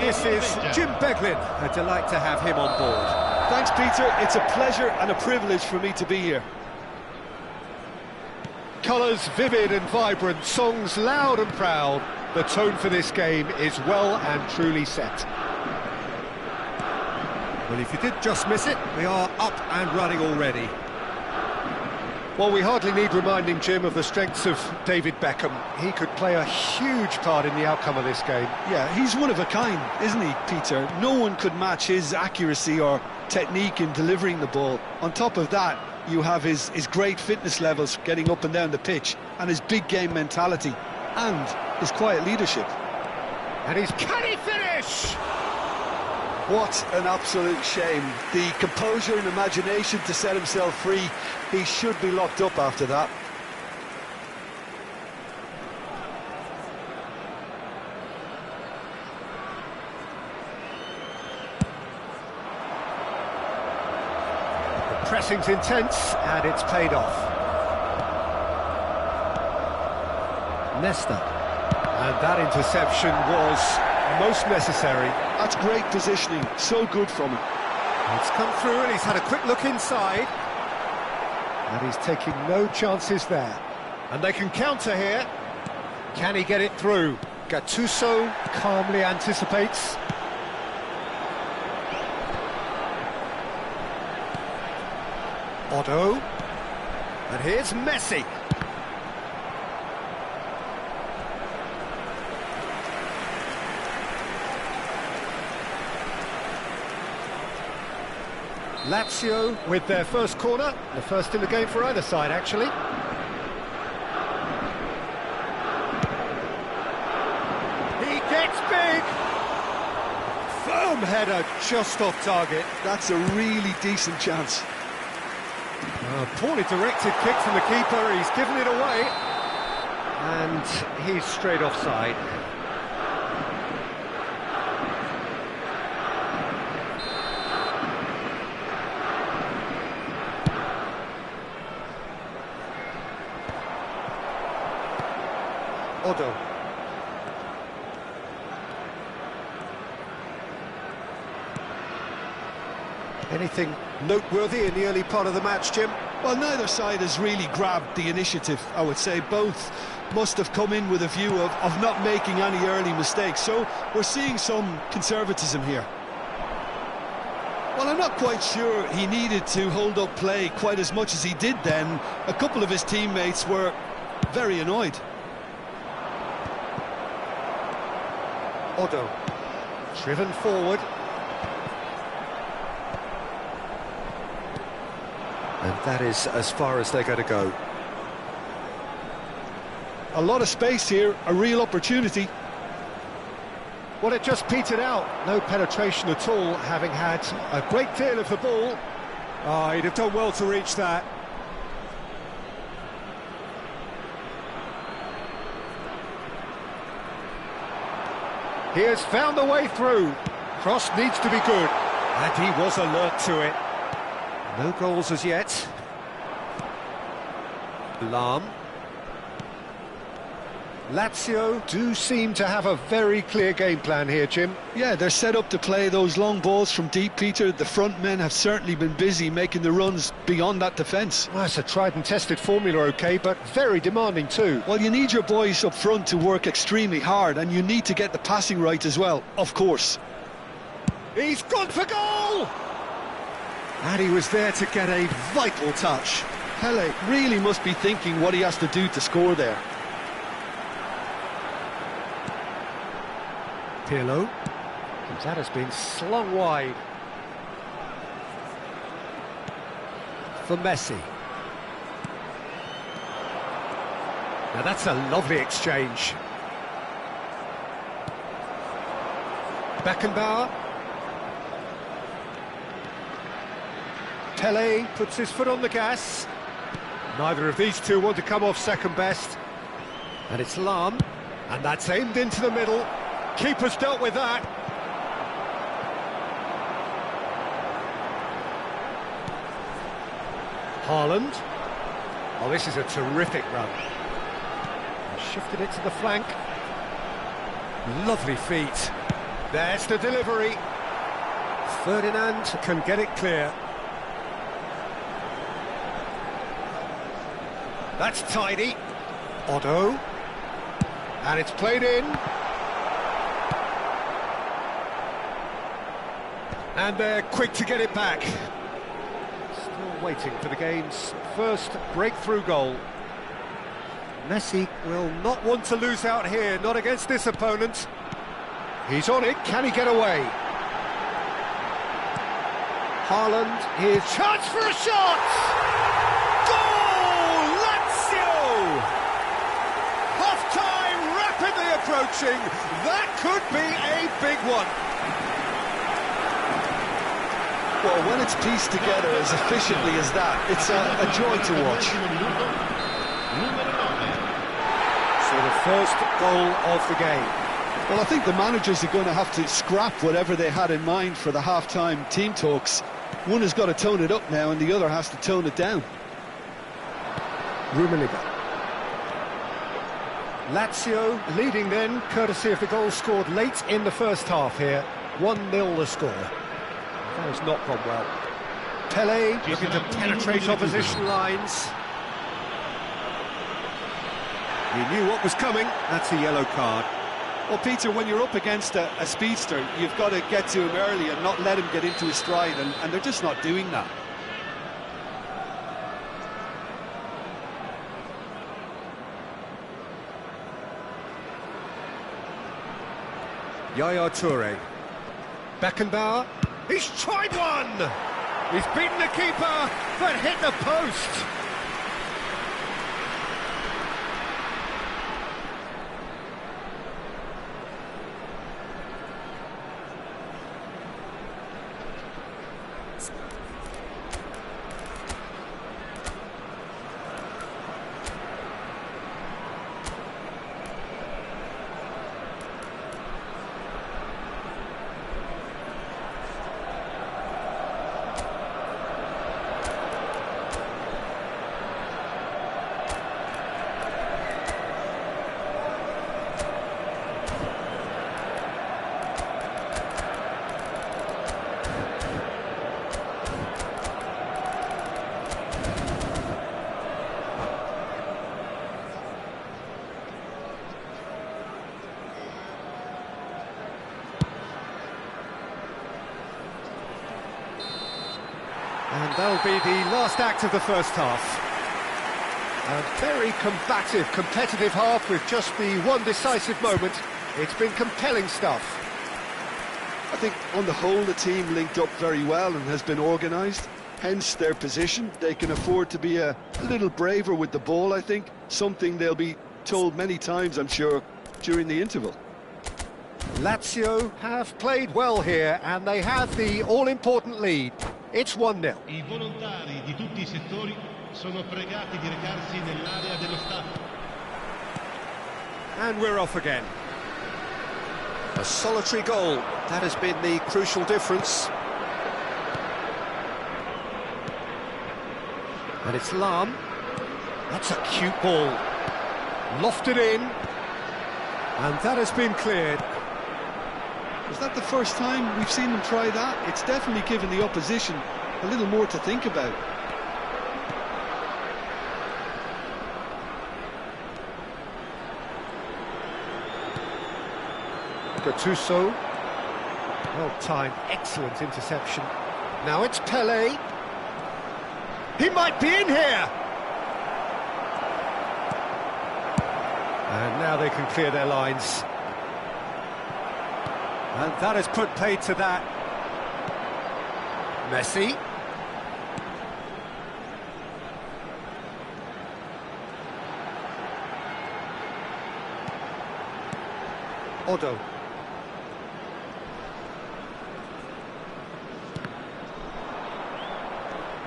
This is Jim Beglin. A delight to have him on board. Thanks, Peter. It's a pleasure and a privilege for me to be here. Colours vivid and vibrant, songs loud and proud. The tone for this game is well and truly set. Well, if you did just miss it, we are up and running already. Well, we hardly need reminding, Jim, of the strengths of David Beckham. He could play a huge part in the outcome of this game. Yeah, he's one of a kind, isn't he, Peter? No one could match his accuracy or technique in delivering the ball. On top of that, you have his great fitness levels getting up and down the pitch, and his big game mentality, and his quiet leadership. And can he finish? What an absolute shame. The composure and imagination to set himself free. He should be locked up after that. The pressing's intense, and it's paid off. Nesta. And that interception was most necessary. That's great positioning, so good from him. It's come through and he's had a quick look inside. And he's taking no chances there. And they can counter here. Can he get it through? Gattuso calmly anticipates. Otto. And here's Messi. Lazio with their first corner, the first in the game for either side, actually. He gets big! Firm header, just off target. That's a really decent chance. Poorly directed kick from the keeper, he's given it away. And he's straight offside. Otto. Anything noteworthy in the early part of the match, Jim? Well, neither side has really grabbed the initiative, I would say. Both must have come in with a view of not making any early mistakes, so we're seeing some conservatism here. Well, I'm not quite sure he needed to hold up play quite as much as he did then. A couple of his teammates were very annoyed. Otto, driven forward. And that is as far as they're going to go. A lot of space here, a real opportunity. Well, it just petered out. No penetration at all, having had a great deal of the ball. Oh, he'd have done well to reach that. He has found a way through. Cross needs to be good. And he was alert to it. No goals as yet. Lahm. Lazio do seem to have a very clear game plan here, Jim. Yeah, they're set up to play those long balls from deep, Peter. The front men have certainly been busy making the runs beyond that defence. Well, it's a tried and tested formula, OK, but very demanding too. Well, you need your boys up front to work extremely hard, and you need to get the passing right as well, of course. He's gone for goal! And he was there to get a vital touch. Pele really must be thinking what he has to do to score there. Pirlo. That has been slung wide. For Messi. Now that's a lovely exchange. Beckenbauer. Pele puts his foot on the gas. Neither of these two want to come off second best. And it's Lahm. And that's aimed into the middle. Keeper's dealt with that. Haaland. Oh, this is a terrific run. Shifted it to the flank. Lovely feet. There's the delivery. Ferdinand can get it clear. That's tidy. Otto. And it's played in. And they're quick to get it back. Still waiting for the game's first breakthrough goal. Messi will not want to lose out here, not against this opponent. He's on it, can he get away? Haaland, his chance for a shot! Goal! Lazio! Half-time rapidly approaching. That could be a big one. Well, when it's pieced together as efficiently as that, it's a joy to watch. So the first goal of the game. Well, I think the managers are going to have to scrap whatever they had in mind for the half-time team talks. One has got to tone it up now and the other has to tone it down. Rummenigge. Lazio leading then, courtesy of the goal scored late in the first half here. 1-0 the score. That has not gone well. Pele looking to penetrate opposition lines. He knew what was coming. That's a yellow card. Well, Peter, when you're up against a speedster, you've got to get to him early and not let him get into his stride, and they're just not doing that. Yaya Toure. Beckenbauer. He's tried one! He's beaten the keeper, but hit the post. And that'll be the last act of the first half. A very combative, competitive half with just the one decisive moment. It's been compelling stuff. I think on the whole the team linked up very well and has been organised, hence their position. They can afford to be a little braver with the ball, I think, something they'll be told many times, I'm sure, during the interval. Lazio have played well here and they have the all-important lead. It's 1-0. I volontari di tutti I settori sono pregati di recarsi nell'area dello stadio. And we're off again. A solitary goal, that has been the crucial difference. And it's Lahm. That's a cute ball. Lofted in. And that has been cleared. Is that the first time we've seen them try that? It's definitely given the opposition a little more to think about. Gattuso. Well timed, excellent interception. Now it's Pele. He might be in here! And now they can clear their lines. And that has put paid to that. Messi. Otto.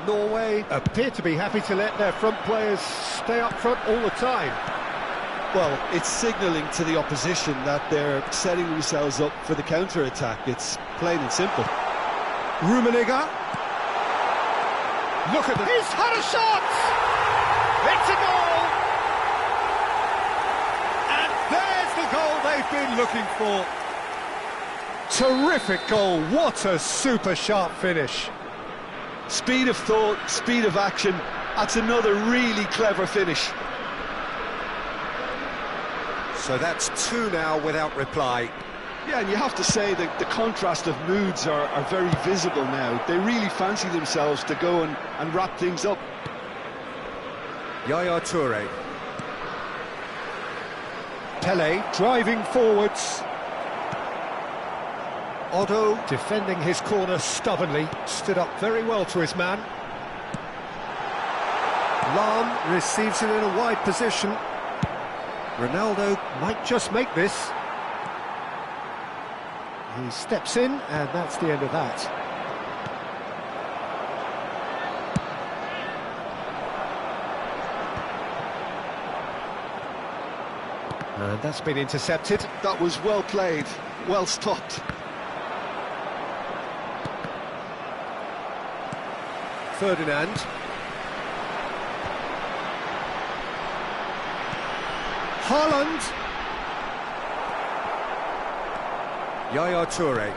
Norway appear to be happy to let their front players stay up front all the time. Well, it's signalling to the opposition that they're setting themselves up for the counter-attack. It's plain and simple. Rummenigge. Look at this. He's had a shot! It's a goal! And there's the goal they've been looking for. Terrific goal, what a super sharp finish. Speed of thought, speed of action, that's another really clever finish. So that's 2 now without reply. Yeah, and you have to say that the contrast of moods are very visible now. They really fancy themselves to go and wrap things up. Yaya Toure. Pele driving forwards. Otto defending his corner stubbornly, stood up very well to his man. Lahm receives it in a wide position. Ronaldo might just make this. He steps in, and that's the end of that. And that's been intercepted. That was well played, well stopped. Ferdinand. Haaland. Yaya Toure.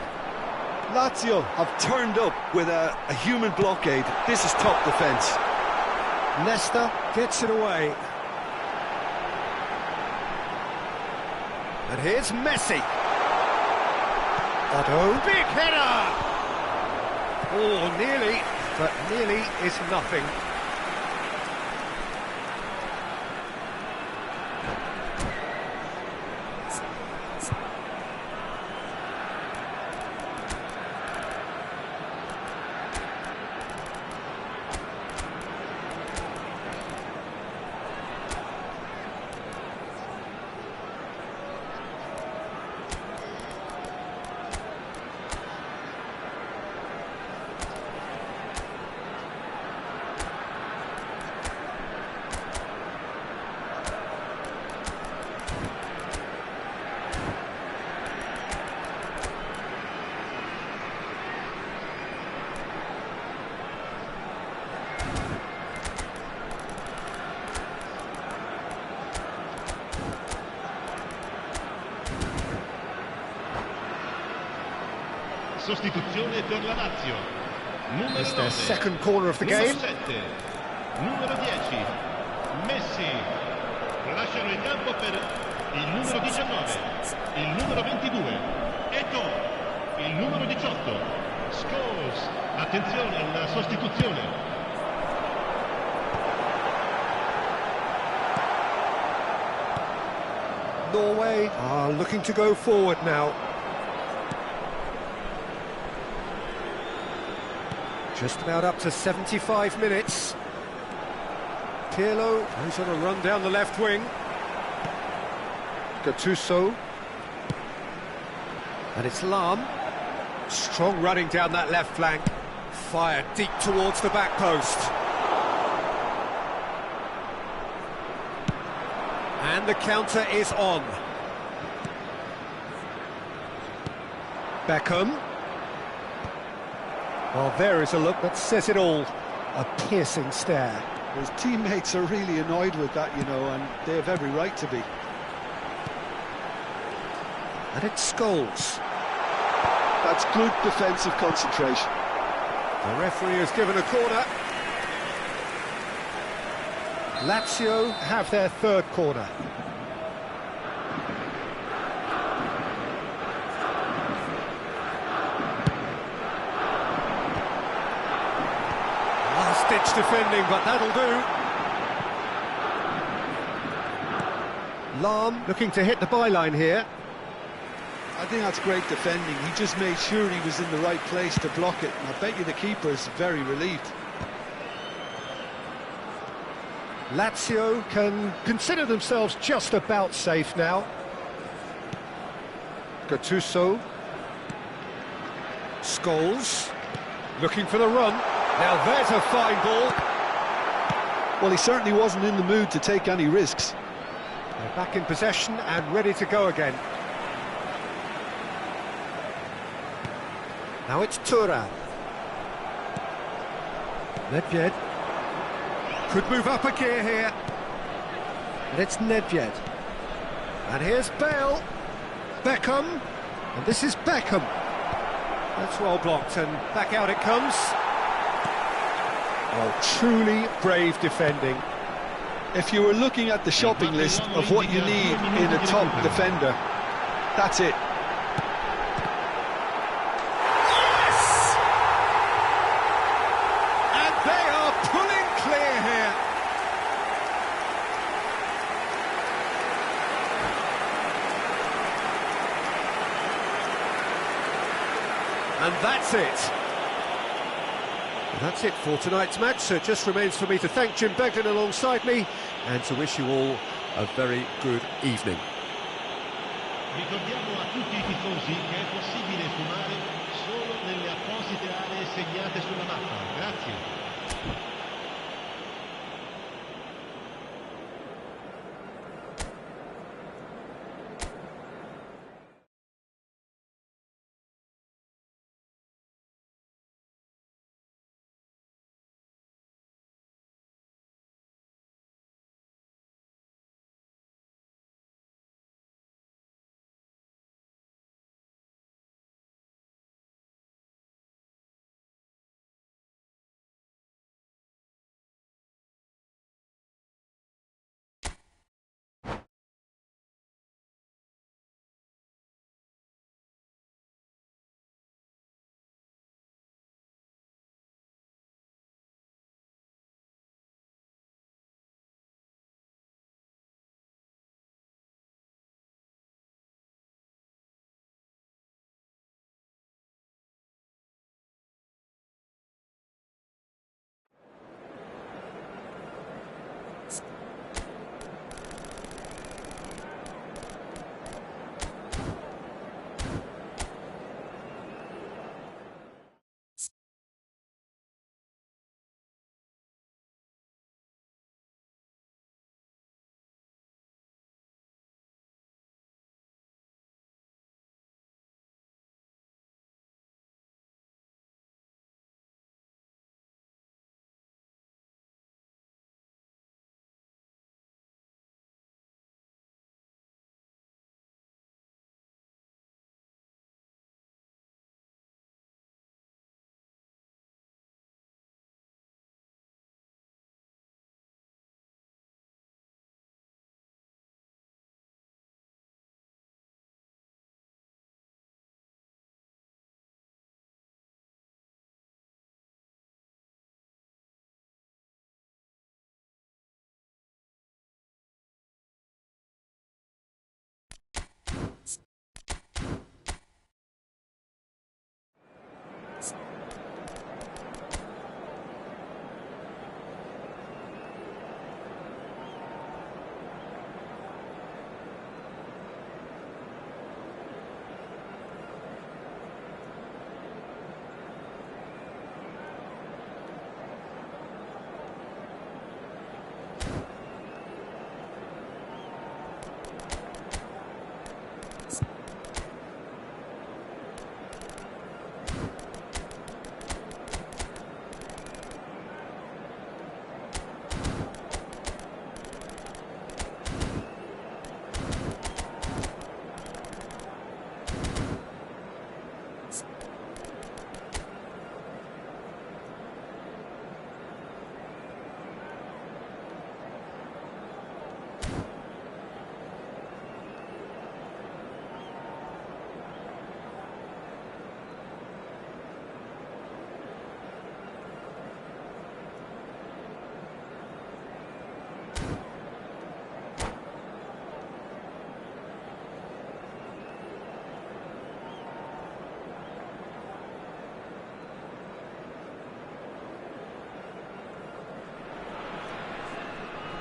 Lazio have turned up with a human blockade. This is top defence. Leicester gets it away. And here's Messi. Otto. Big header! Oh, nearly, but nearly is nothing. Sostituzione per la Lazio. Numero It's 9. their second corner of the Numero game. 7. Numero 10. Messi. Lasciano il campo per il numero 19. Il numero 22. Eto'o. Il numero 18. Scholes. Attenzione alla sostituzione. Norway are looking to go forward now. Just about up to 75 minutes. Pirlo goes on a run down the left wing. Gattuso. And it's Lahm. Strong running down that left flank. Fired deep towards the back post. And the counter is on. Beckham. Well, there is a look that says it all. A piercing stare. His teammates are really annoyed with that, you know, and they have every right to be. And it's Scholes. That's good defensive concentration. The referee has given a corner. Lazio have their third corner. Last-ditch defending, but that'll do. Lahm looking to hit the byline here. I think that's great defending. He just made sure he was in the right place to block it, and I bet you the keeper is very relieved. Lazio can consider themselves just about safe now. Gattuso. Scholes. Looking for the run. Now there's a fine ball. Well, he certainly wasn't in the mood to take any risks. They're back in possession and ready to go again. Now it's Thuram. Nedved. Could move up a gear here. And it's Nedved. And here's Bale. Beckham. And this is Beckham. That's well blocked, and back out it comes. Oh, truly brave defending. If you were looking at the shopping list of what you need in a top defender, that's it. Yes! And they are pulling clear here. And that's it. That's it for tonight's match, so it just remains for me to thank Jim Beglin alongside me and to wish you all a very good evening. Ricordiamo a tutti i tifosi che è possibile fumare solo nelle apposite aree segnate sulla mappa. Grazie.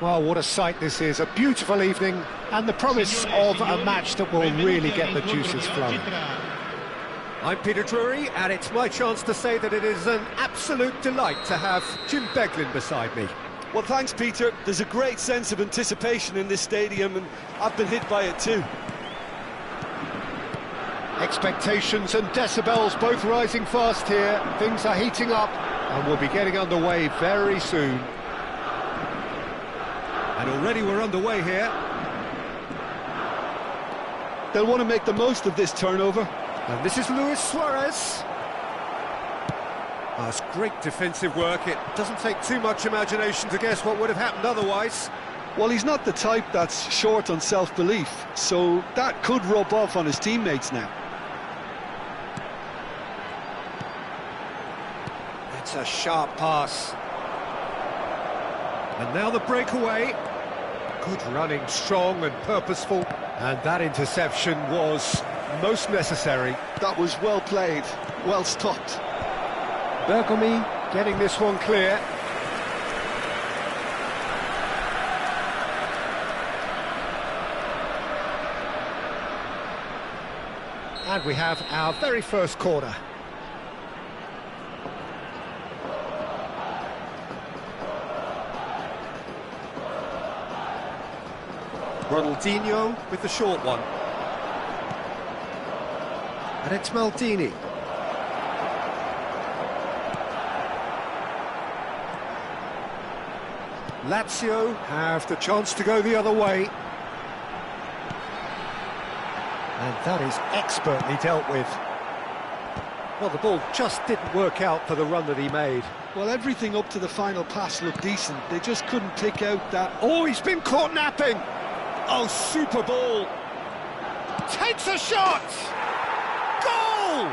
Well, what a sight this is, a beautiful evening and the promise of a match that will really get the juices flowing. I'm Peter Drury, and it's my chance to say that it is an absolute delight to have Jim Beglin beside me. Well, thanks, Peter. There's a great sense of anticipation in this stadium, and I've been hit by it too. Expectations and decibels both rising fast here. Things are heating up, and we'll be getting underway very soon. And already we're underway here. They'll want to make the most of this turnover. And this is Luis Suarez. Oh, it's great defensive work. It doesn't take too much imagination to guess what would have happened otherwise. Well, he's not the type that's short on self-belief, so that could rub off on his teammates now. That's a sharp pass. And now the breakaway. Good running, strong and purposeful. And that interception was most necessary. That was well played, well stopped. Bergomi getting this one clear. And we have our very first corner. Ronaldinho with the short one. And it's Maldini. Lazio have the chance to go the other way. And that is expertly dealt with. Well, the ball just didn't work out for the run that he made. Well, everything up to the final pass looked decent. They just couldn't pick out that... Oh, he's been caught napping! Oh, super ball! Takes a shot! Goal!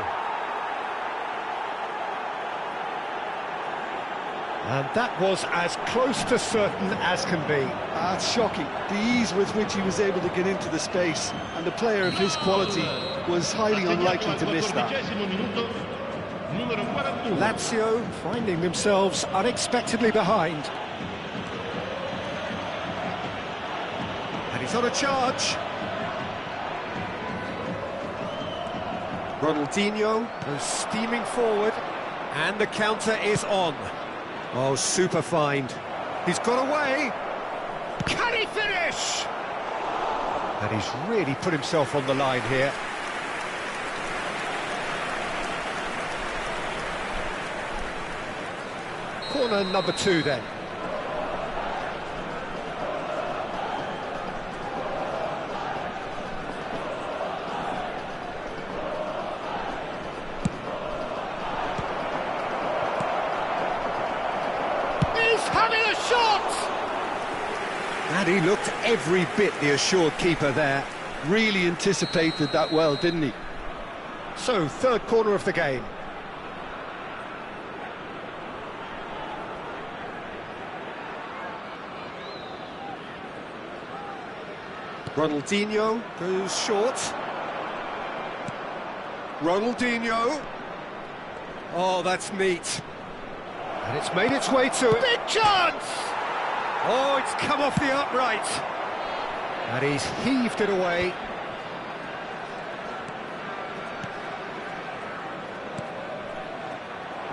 And that was as close to certain as can be. That's shocking. The ease with which he was able to get into the space, and the player of his quality was highly unlikely to miss that. Lazio finding themselves unexpectedly behind. And he's on a charge. Ronaldinho goes steaming forward, and the counter is on. Oh, super find. He's got away. Can he finish? And he's really put himself on the line here. Corner number 2 then. Having a shot! And he looked every bit the assured keeper there. Really anticipated that well, didn't he? So, third corner of the game. Ronaldinho goes short. Ronaldinho. Oh, that's neat. And it's made its way to it. Big chance! Oh, it's come off the upright. And he's heaved it away.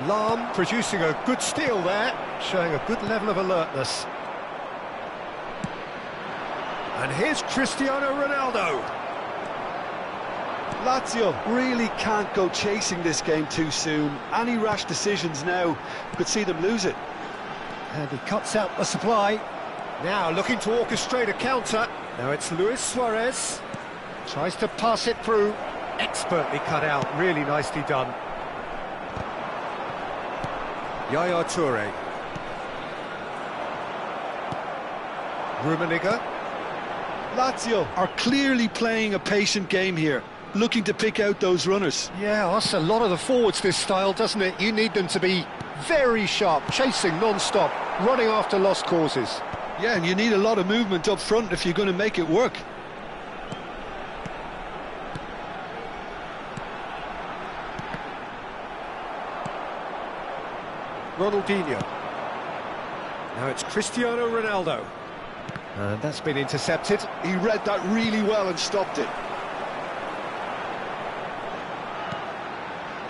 Lahm producing a good steal there, showing a good level of alertness. And here's Cristiano Ronaldo. Lazio really can't go chasing this game too soon. Any rash decisions now could see them lose it. And he cuts out the supply. Now looking to orchestrate a counter. Now it's Luis Suarez. Tries to pass it through. Expertly cut out. Really nicely done. Yaya Toure. Rummenigge. Lazio are clearly playing a patient game here, looking to pick out those runners. Yeah, that's a lot of the forwards, this style, doesn't it? You need them to be very sharp, chasing non-stop, running after lost causes. Yeah, and you need a lot of movement up front if you're going to make it work. Ronaldinho. Now it's Cristiano Ronaldo. And that's been intercepted. He read that really well and stopped it.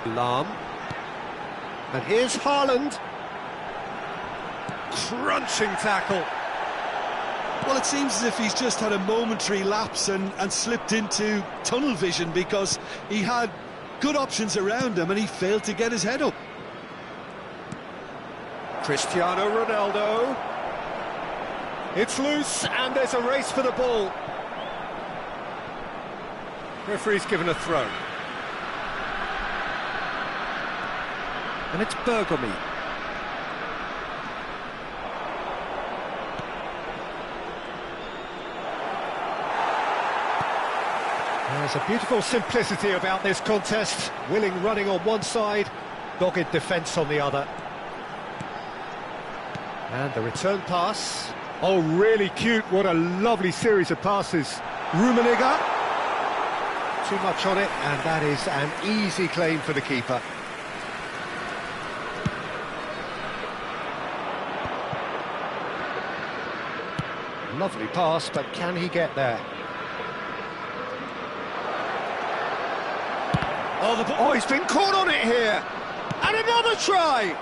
Lahm. And here's Haaland. Crunching tackle. Well, it seems as if he's just had a momentary lapse and slipped into tunnel vision, because he had good options around him and he failed to get his head up. Cristiano Ronaldo. It's loose and there's a race for the ball. Referee's given a throw. And it's Bergomi. There's a beautiful simplicity about this contest. Willing running on one side, dogged defence on the other. And the return pass. Oh, really cute. What a lovely series of passes. Rummenigge. Too much on it, and that is an easy claim for the keeper. Lovely pass, but can he get there? Oh, he's been caught on it here! And another try!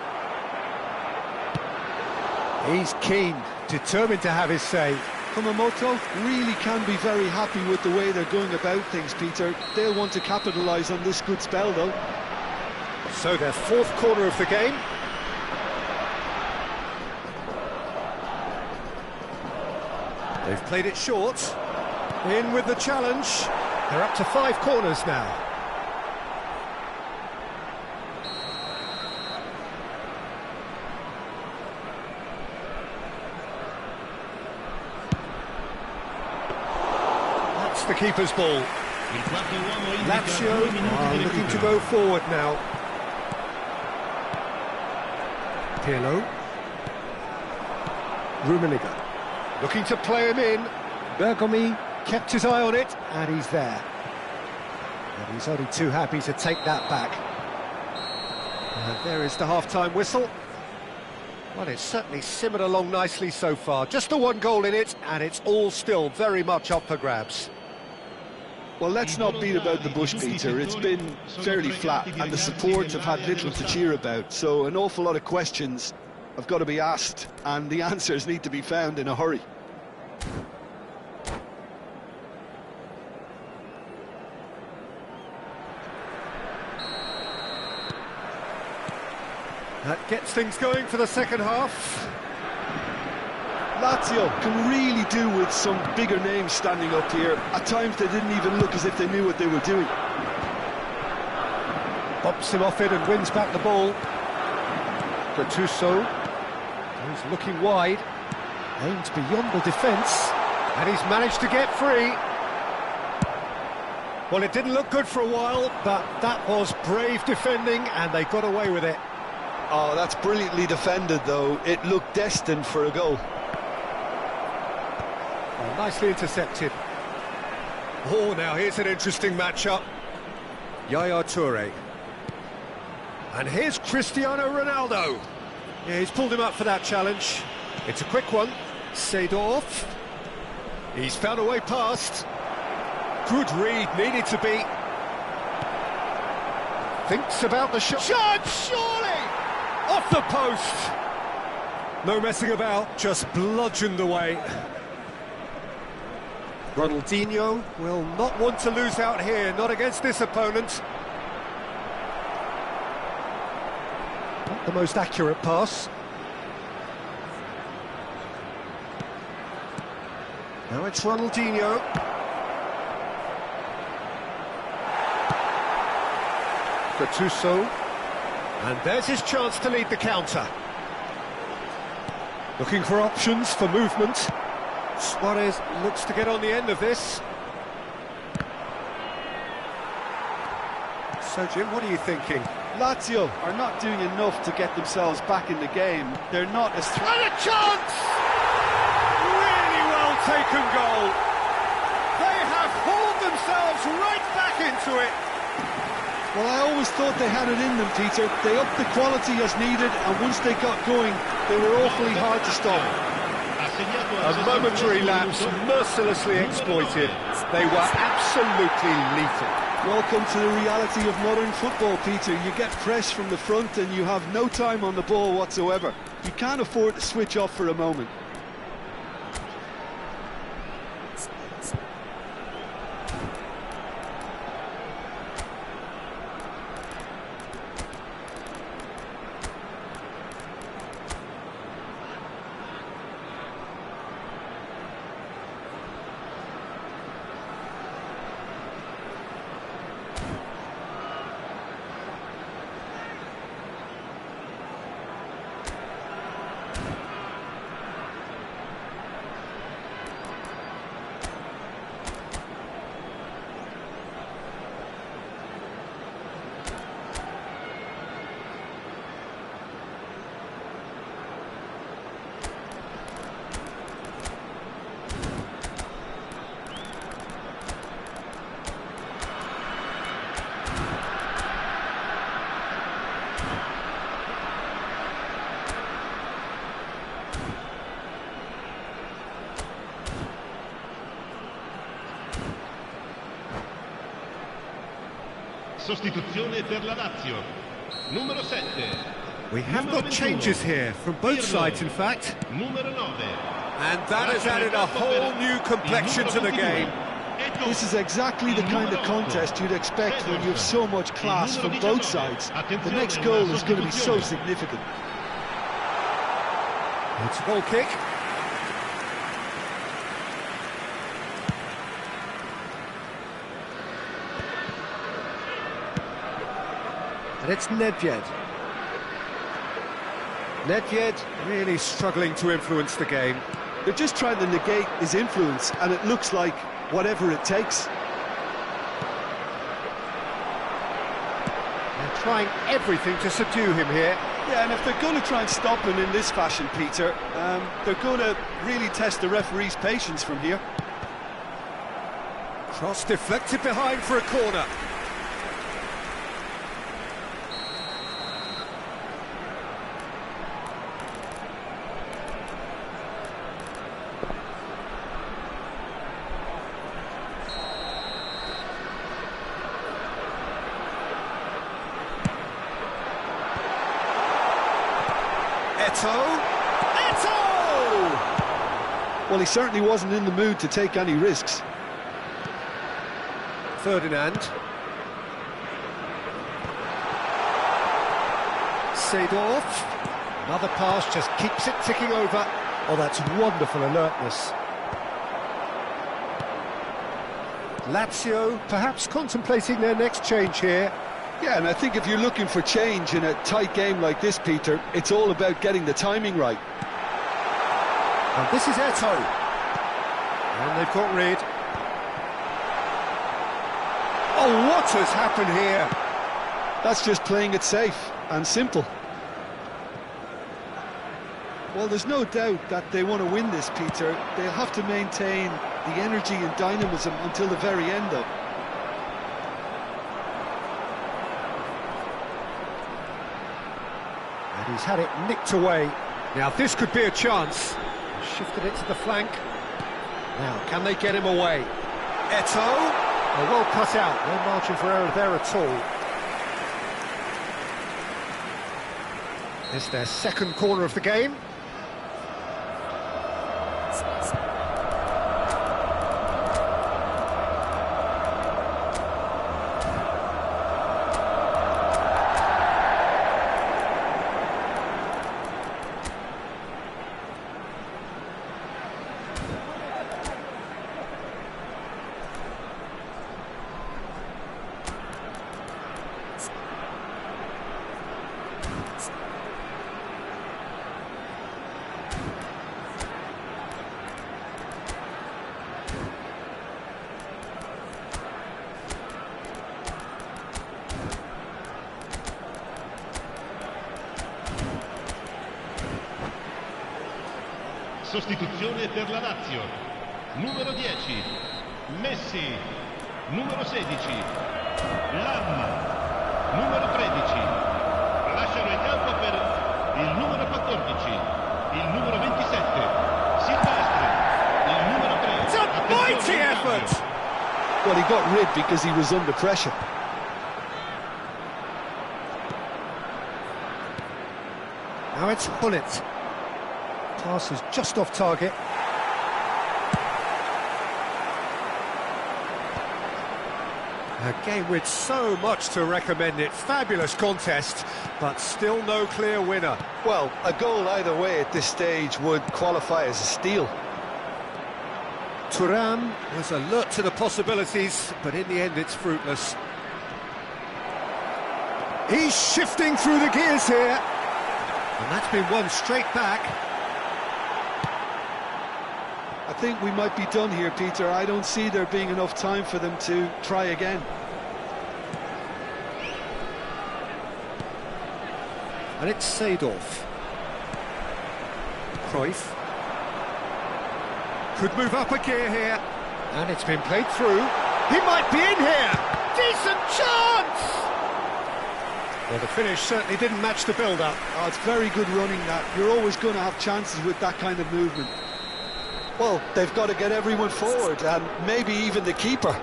He's keen, determined to have his say. Kumamoto really can be very happy with the way they're going about things, Peter. They'll want to capitalise on this good spell, though. So their fourth corner of the game. They've played it short. In with the challenge. They're up to 5 corners now. That's the keeper's ball. Lazio are looking to go forward now. Pirlo. Rummenigge. Looking to play him in. Bergomi kept his eye on it, and he's there. And he's only too happy to take that back. And there is the half-time whistle. Well, it's certainly simmered along nicely so far. Just the one goal in it, and it's all still very much up for grabs. Well, let's not beat about the bush, Peter. It's been fairly flat, and the support have had little to cheer about. So an awful lot of questions have got to be asked, and the answers need to be found in a hurry. That gets things going for the second half. Lazio can really do with some bigger names standing up here. At times they didn't even look as if they knew what they were doing. Bumps him off it and wins back the ball. Gattuso. He's looking wide. Aimed beyond the defence. And he's managed to get free. Well, it didn't look good for a while, but that was brave defending, and they got away with it. Oh, that's brilliantly defended, though. It looked destined for a goal. Well, nicely intercepted. Oh, now here's an interesting matchup. Yaya Toure. And here's Cristiano Ronaldo. Yeah, he's pulled him up for that challenge. It's a quick one. Seedorf. He's found a way past. Good read, needed to be. Thinks about the shot. Shot, surely! Off the post! No messing about, just bludgeoned away. Ronaldinho will not want to lose out here, not against this opponent. Not the most accurate pass. Now it's Ronaldinho. Gattuso. And there's his chance to lead the counter. Looking for options for movement. Suarez looks to get on the end of this. So, Jim, what are you thinking? Lazio are not doing enough to get themselves back in the game. They're not as... And a chance! Really well taken goal. They have hauled themselves right back into it. Well, I always thought they had it in them, Peter. They upped the quality as needed, and once they got going, they were awfully hard to stop. A momentary lapse, mercilessly exploited. They were absolutely lethal. Welcome to the reality of modern football, Peter. You get press from the front and you have no time on the ball whatsoever. You can't afford to switch off for a moment. Sostituzione per la Lazio. Numero 7. We have got changes here, from both sides in fact. Numero 9. And that has added a whole new complexion to the game. This is exactly the kind of contest you'd expect when you have so much class from both sides. The next goal is going to be so significant. It's a goal kick. And it's Nedved. Nedved really struggling to influence the game. They're just trying to negate his influence, and it looks like whatever it takes. They're trying everything to subdue him here. Yeah, and if they're going to try and stop him in this fashion, Peter, they're going to really test the referee's patience from here. Cross deflected behind for a corner. Eto! Well, he certainly wasn't in the mood to take any risks. Ferdinand. Seedorf. Another pass, just keeps it ticking over. Oh, that's wonderful alertness. Lazio perhaps contemplating their next change here. Yeah, and I think if you're looking for change in a tight game like this, Peter, it's all about getting the timing right. And this is Eto. And they've got rid. Oh, what has happened here? That's just playing it safe and simple. Well, there's no doubt that they want to win this, Peter. They'll have to maintain the energy and dynamism until the very end, though. And he's had it nicked away. Now, this could be a chance. Shifted it to the flank. Now, can they get him away? Eto. Oh, well cut out. No margin for error there at all. It's their second corner of the game. Sostituzione per la Lazio. Numero 10. Messi. Numero 16. Lam. Numero 13. Lasciano il campo per il numero 14. Il numero 27. Silvestri. Il numero 3. It's a mighty effort! Well, he got rid because he was under pressure. Now it's Hullet. Pass is just off target. A game with so much to recommend it. Fabulous contest, but still no clear winner. Well, a goal either way at this stage would qualify as a steal. Thuram was alert to the possibilities, but in the end it's fruitless. He's shifting through the gears here. And that's been won straight back. I think we might be done here, Peter. I don't see there being enough time for them to try again. And it's Seedorf. Cruyff. Could move up a gear here. And it's been played through. He might be in here! Decent chance! Well, the finish certainly didn't match the build-up. Oh, it's very good running, that. You're always going to have chances with that kind of movement. Well, they've got to get everyone forward, and maybe even the keeper.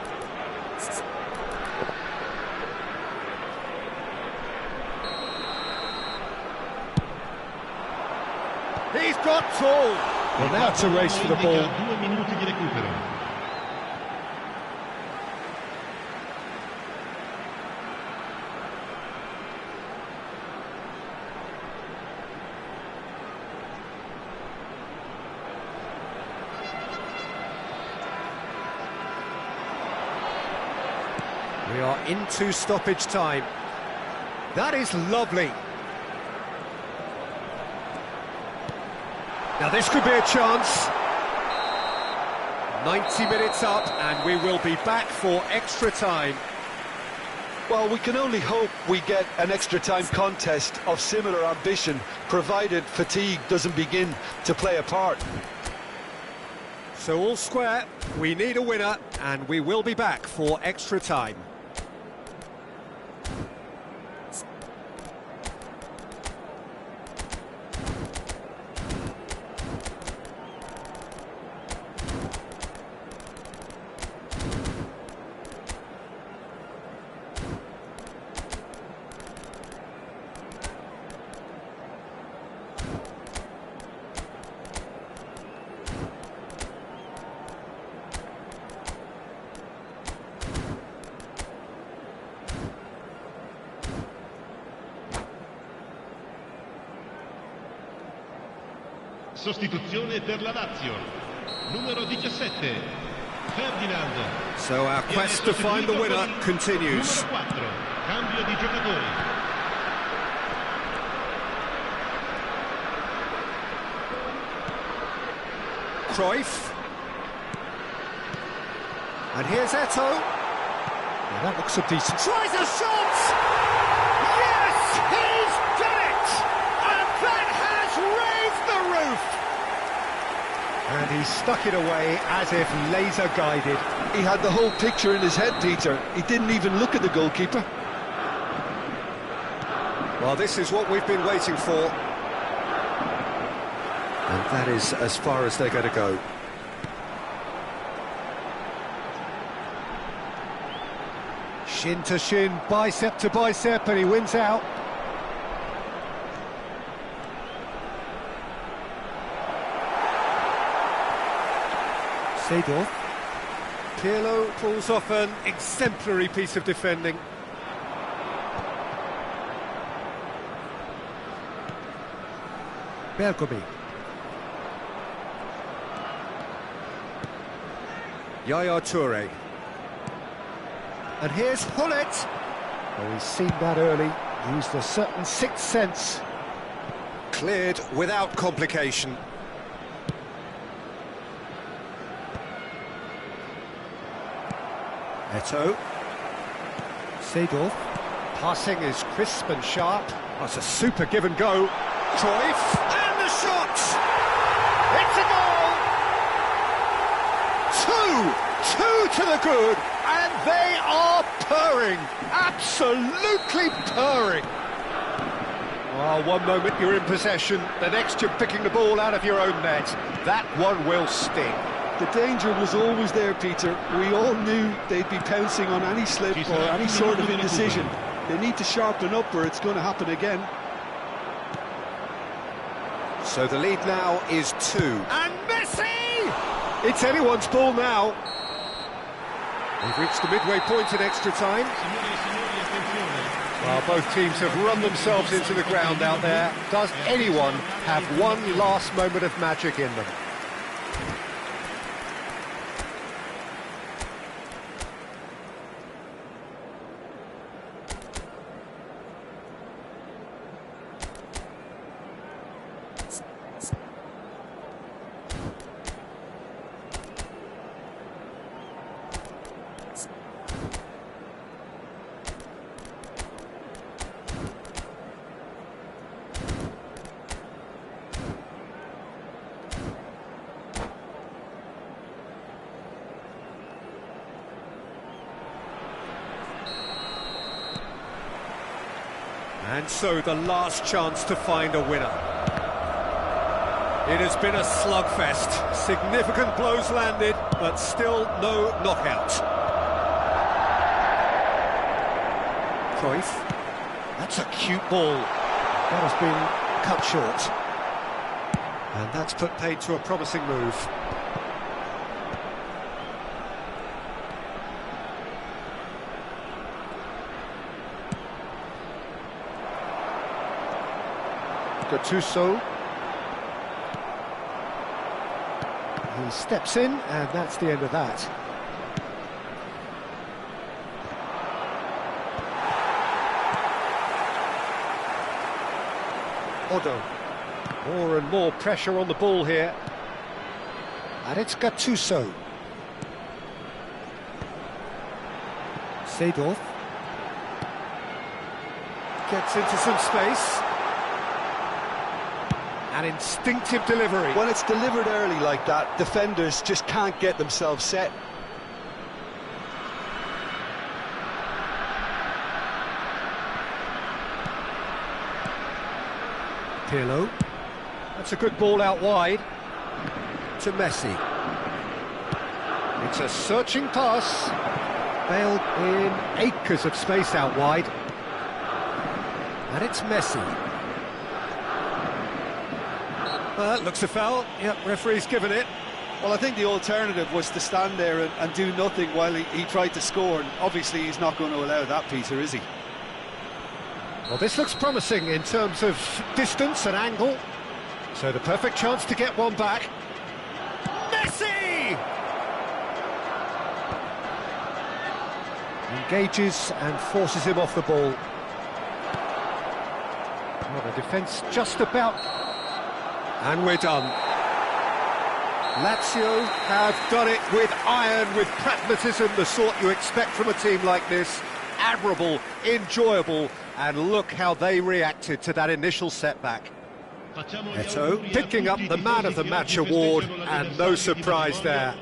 He's got tall. Well, now it's a race for the ball. 2 minuti di recupero. We are into stoppage time. That is lovely. Now this could be a chance. 90 minutes up and we will be back for extra time. Well, we can only hope we get an extra time contest of similar ambition, provided fatigue doesn't begin to play a part. So all square, we need a winner and we will be back for extra time. Sostituzione per la Lazio. Numero 17. Ferdinand. So our quest to find the winner continues. Numero 4. Cambio di giocatori. Cruyff. And here's Eto'o. Well, that looks a decent... Tries a shot! Yes! He's done it! And that has raised the roof! And he stuck it away as if laser-guided. He had the whole picture in his head, Peter. He didn't even look at the goalkeeper. Well, this is what we've been waiting for. And that is as far as they're going to go. Shin to shin, bicep to bicep, and he wins out. Seedorf. Pirlo pulls off an exemplary piece of defending. Bergomi. Yaya Toure. And here's Hullet. Oh, he's seen that early, used a certain sixth sense. Cleared without complication. Eto'o. Seedorf. Passing is crisp and sharp. That's a super give and go. Cruyff. And the shot! It's a goal! Two to the good, and they are purring. Absolutely purring. Well, one moment you're in possession, the next you're picking the ball out of your own net. That one will sting. The danger was always there, Peter. We all knew they'd be pouncing on any slip or any sort of indecision. They need to sharpen up or it's going to happen again. So the lead now is 2. And Messi! It's anyone's ball now. We've reached the midway point in extra time. Well, both teams have run themselves into the ground out there. Does anyone have one last moment of magic in them? And so the last chance to find a winner. It has been a slugfest. Significant blows landed, but still no knockout. Cruyff. That's a cute ball. That has been cut short. And that's put paid to a promising move. Gattuso. He steps in, and that's the end of that. Odo. More and more pressure on the ball here. And it's Gattuso. Seedorf. Gets into some space. An instinctive delivery. When it's delivered early like that, defenders just can't get themselves set. Pirlo. That's a good ball out wide to Messi. It's a searching pass. Bailed in acres of space out wide. And it's Messi. That looks a foul. Yep, referee's given it. Well, I think the alternative was to stand there and do nothing while he tried to score. And obviously he's not going to allow that, Peter, is he? Well, this looks promising in terms of distance and angle. So the perfect chance to get one back. Messi! Engages and forces him off the ball. Well, the defence just about... And we're done. Lazio have done it with iron, with pragmatism, the sort you expect from a team like this. Admirable, enjoyable, and look how they reacted to that initial setback. Eto picking up the Man of the Match award, and no surprise there.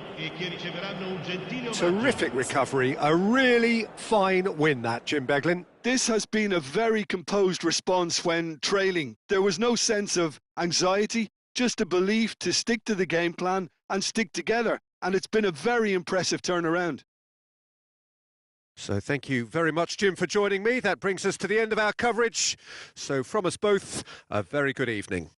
Terrific recovery, a really fine win that, Jim Beglin. This has been a very composed response when trailing. There was no sense of anxiety, just a belief to stick to the game plan and stick together, and it's been a very impressive turnaround. So thank you very much, Jim, for joining me. That brings us to the end of our coverage. So from us both, a very good evening.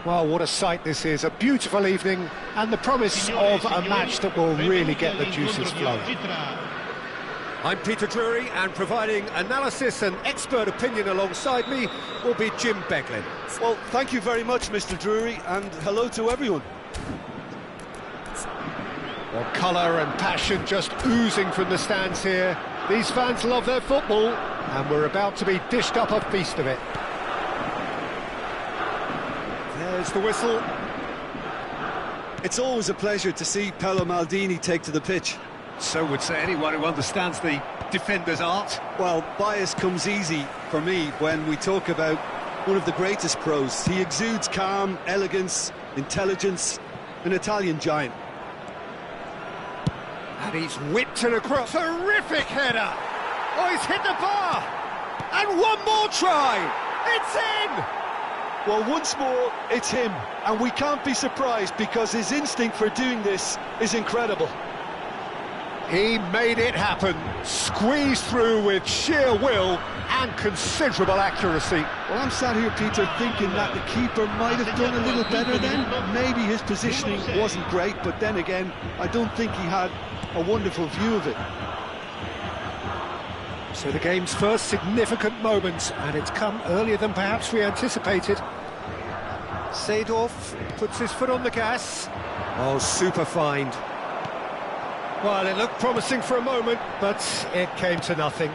Well, what a sight this is, a beautiful evening and the promise of a match that will really get the juices flowing. I'm Peter Drury, and providing analysis and expert opinion alongside me will be Jim Beglin. Well, thank you very much, Mr. Drury, and hello to everyone. Well, colour and passion just oozing from the stands here. These fans love their football, and we're about to be dished up a feast of it. There's the whistle. It's always a pleasure to see Paolo Maldini take to the pitch. So would say anyone who understands the defender's art. Well, bias comes easy for me when we talk about one of the greatest pros. He exudes calm, elegance, intelligence, an Italian giant. And he's whipped it across. Terrific header! Oh, he's hit the bar! And one more try! It's in! Well, once more, it's him. And we can't be surprised because his instinct for doing this is incredible. He made it happen, squeezed through with sheer will and considerable accuracy. Well, I'm sat here, Peter, thinking that the keeper might have done a little better then. Maybe his positioning wasn't great, but then again, I don't think he had a wonderful view of it. So the game's first significant moment, and it's come earlier than perhaps we anticipated. Seedorf puts his foot on the gas. Oh, super find. Well, it looked promising for a moment, but it came to nothing.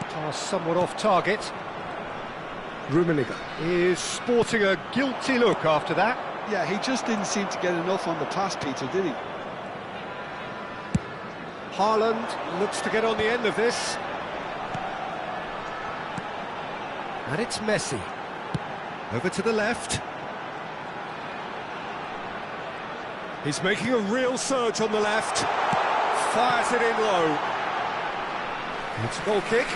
Pass somewhat off target. Rummenigge is sporting a guilty look after that. Yeah, he just didn't seem to get enough on the pass, Peter, did he? Haaland looks to get on the end of this. And it's Messi. Over to the left. He's making a real surge on the left. Fires it in low. It's a goal kick.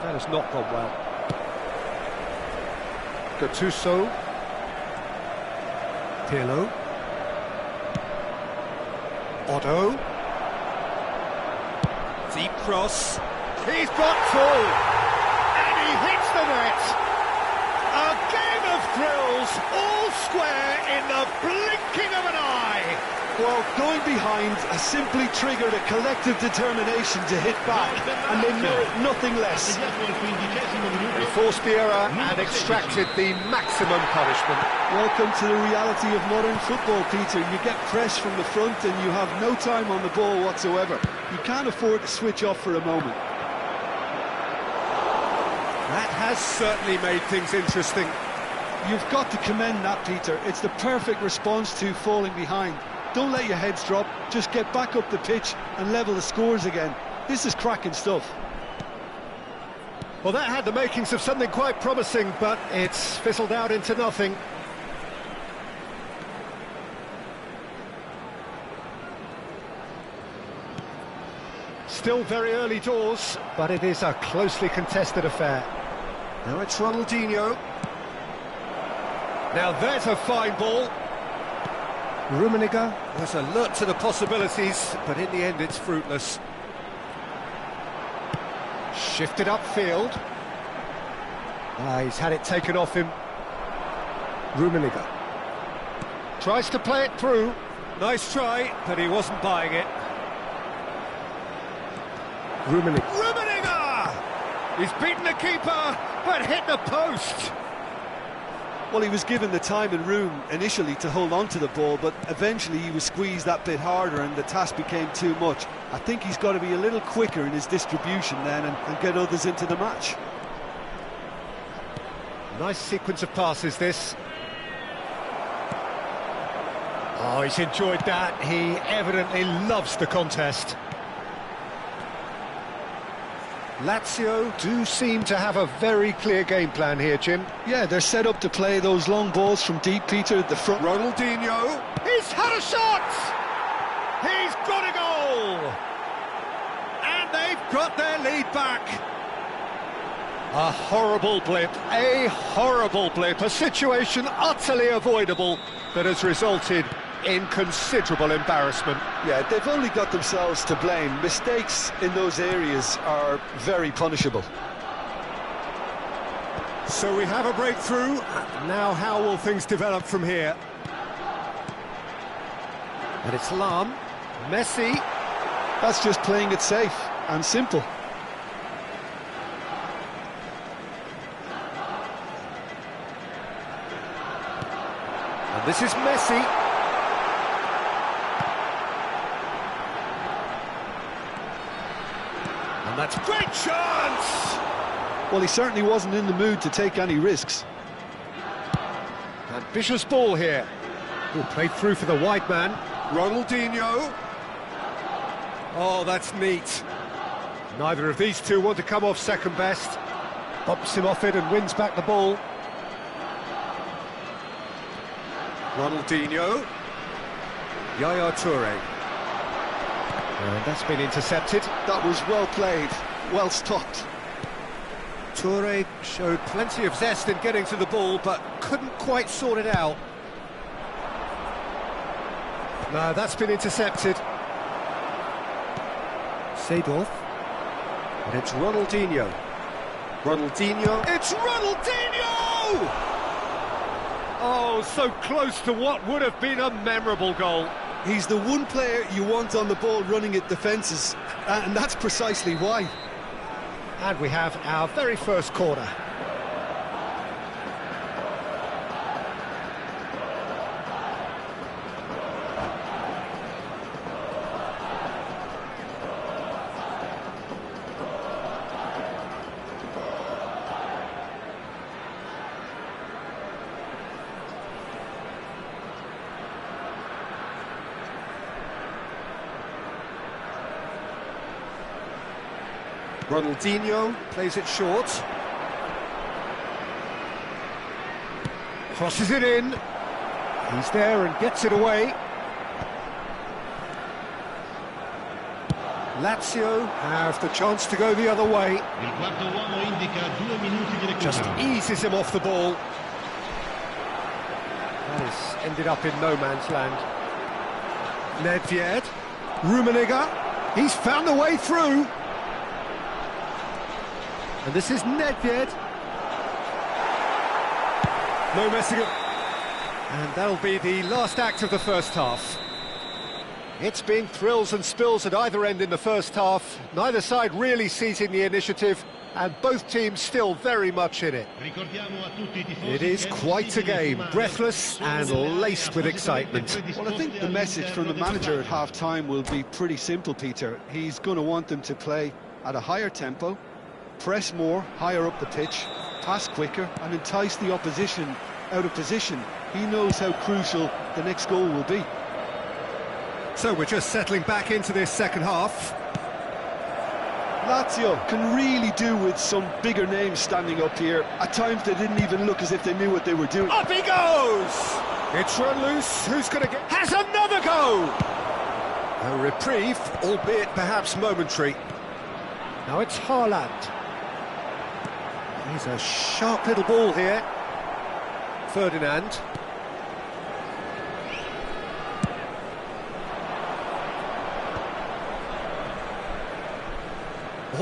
That has not gone well. Gattuso. Pirlo. Otto. Deep cross. He's got full. And he hits the net. A game of thrills, all square in the blinking of an eye. Well, going behind has simply triggered a collective determination to hit back, and they merit nothing less. They forced the error and extracted the maximum punishment. Welcome to the reality of modern football, Peter. You get press from the front and you have no time on the ball whatsoever. You can't afford to switch off for a moment. That has certainly made things interesting. You've got to commend that, Peter. It's the perfect response to falling behind. Don't let your heads drop, just get back up the pitch and level the scores again. This is cracking stuff. Well, that had the makings of something quite promising, but it's fizzled out into nothing. Still very early doors, but it is a closely contested affair. Now it's Ronaldinho. Now there's a fine ball. Rummenigge was alert to the possibilities, but in the end it's fruitless. Shifted upfield. He's had it taken off him. Rummenigge tries to play it through. Nice try, but he wasn't buying it. Rummenigge! He's beaten the keeper, but hit the post. Well, he was given the time and room initially to hold on to the ball, but eventually he was squeezed that bit harder and the task became too much. I think he's got to be a little quicker in his distribution then and get others into the match. Nice sequence of passes, this. Oh, he's enjoyed that. He evidently loves the contest. Lazio do seem to have a very clear game plan here, Jim. Yeah, they're set up to play those long balls from deep, Peter, at the front. Ronaldinho, he's had a shot! He's got a goal! And they've got their lead back. A horrible blip, a situation utterly avoidable that has resulted in considerable embarrassment. Yeah, they've only got themselves to blame. Mistakes in those areas are very punishable. So we have a breakthrough. Now how will things develop from here? And it's Lam. Messi. That's just playing it safe and simple. And this is Messi. And that's a great chance! Well, he certainly wasn't in the mood to take any risks. Ambitious ball here. Oh, played through for the wide man. Ronaldinho. Oh, that's neat. Neither of these two want to come off second best. Bumps him off it and wins back the ball. Ronaldinho. Yaya Toure. And that's been intercepted. That was well played, well stopped. Toure showed plenty of zest in getting to the ball, but couldn't quite sort it out. No, that's been intercepted. Seedorf. And it's Ronaldinho. Ronaldinho. It's Ronaldinho! Oh, so close to what would have been a memorable goal. He's the one player you want on the ball running at defences, and that's precisely why. And we have our very first corner. Ronaldinho plays it short. Crosses it in. He's there and gets it away. Lazio have the chance to go the other way. Just eases him off the ball. That has ended up in no man's land. Nedved. Rummenigge. He's found a way through. And this is Nedved. No messing up. And that'll be the last act of the first half. It's been thrills and spills at either end in the first half. Neither side really seizing the initiative, and both teams still very much in it. It is quite a game, breathless and laced with excitement. Well, I think the message from the manager at half-time will be pretty simple, Peter. He's going to want them to play at a higher tempo, press more, higher up the pitch, pass quicker, and entice the opposition out of position. He knows how crucial the next goal will be. So we're just settling back into this second half. Lazio can really do with some bigger names standing up here. At times they didn't even look as if they knew what they were doing. Up he goes! It's run loose. Who's going to get... Has another go! A reprieve, albeit perhaps momentary. Now it's Haaland. He's a sharp little ball here. Ferdinand.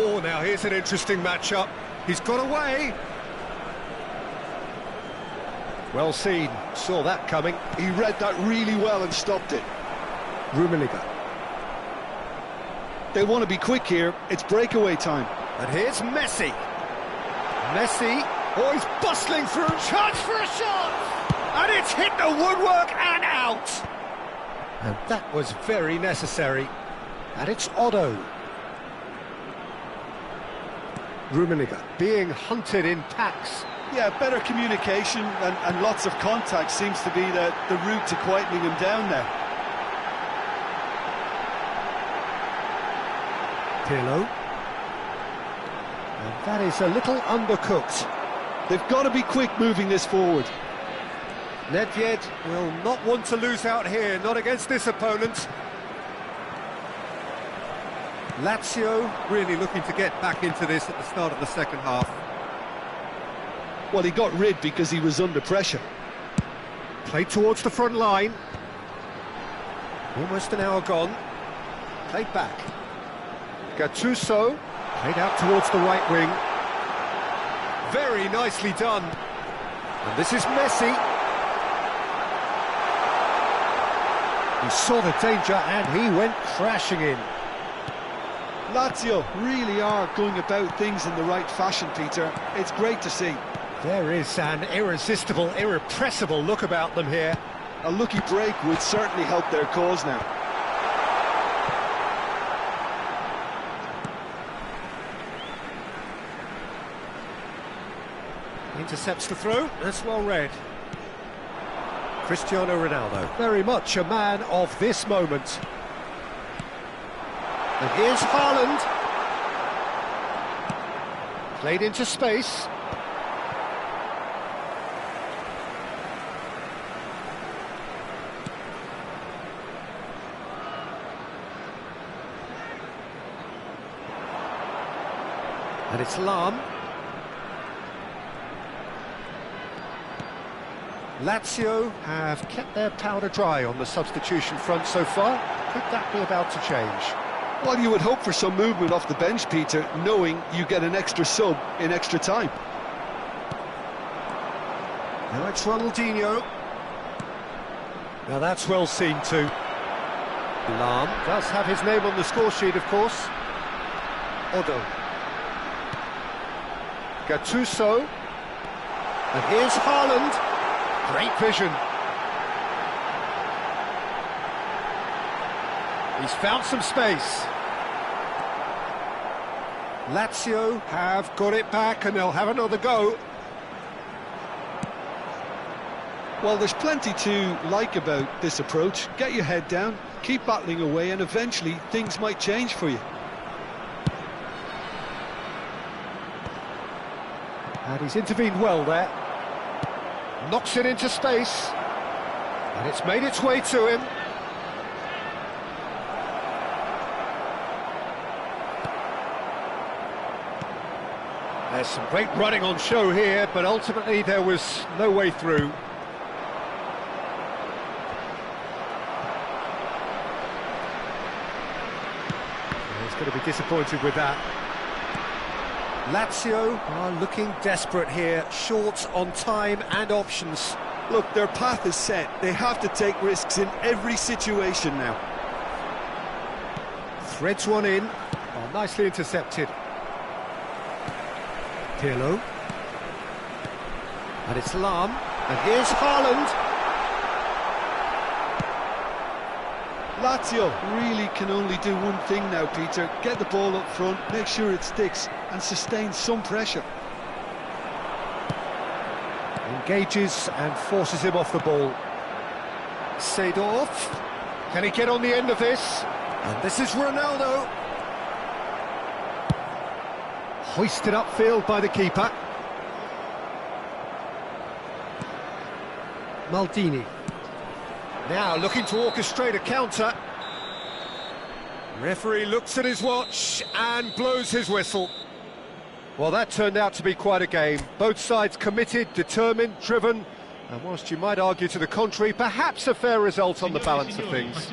Oh, now here's an interesting matchup. He's got away. Well seen. Saw that coming. He read that really well and stopped it. Rummenigge. They want to be quick here. It's breakaway time. And here's Messi. Messi. Oh, he's bustling through. Chance for a shot! And it's hit the woodwork and out. And that was very necessary. And it's Otto. Rummenigge being hunted in packs. Yeah, better communication and lots of contact seems to be the route to quietening him down now. Pirlo. And that is a little undercooked. They've got to be quick moving this forward. Nedved will not want to lose out here, not against this opponent. Lazio really looking to get back into this at the start of the second half. Well, he got rid because he was under pressure. Played towards the front line. Almost an hour gone. Played back. Gattuso. Played out towards the right wing. Very nicely done. And this is Messi. He saw the danger and he went crashing in. Lazio really are going about things in the right fashion, Peter. It's great to see. There is an irresistible, irrepressible look about them here. A lucky break would certainly help their cause now. Intercepts the throw, that's well read. Cristiano Ronaldo, very much a man of this moment. And here's Haaland. Played into space. And it's Lahm. Lazio have kept their powder dry on the substitution front so far. Could that be about to change? Well, you would hope for some movement off the bench, Peter, knowing you get an extra sub in extra time. Now it's Ronaldinho. Now that's well seen too. Lahm does have his name on the score sheet, of course. Otto. Gattuso. And here's Haaland. Great vision. He's found some space. Lazio have got it back and they'll have another go. Well, there's plenty to like about this approach. Get your head down, keep battling away, and eventually things might change for you. And he's intervened well there. Knocks it into space. And it's made its way to him. There's some great running on show here, but ultimately there was no way through. He's going to be disappointed with that. Lazio are looking desperate here, short on time and options. Look, their path is set. They have to take risks in every situation now. Threads one in. Oh, nicely intercepted. Pirlo. And it's Lam. And here's Haaland. Lazio really can only do one thing now, Peter. Get the ball up front, make sure it sticks, and sustain some pressure. Engages and forces him off the ball. Seedorf. Can he get on the end of this? And this is Ronaldo. Hoisted upfield by the keeper. Maldini. Now looking to orchestrate a counter. Referee looks at his watch and blows his whistle. Well, that turned out to be quite a game. Both sides committed, determined, driven, and whilst you might argue to the contrary, perhaps a fair result on the balance of things.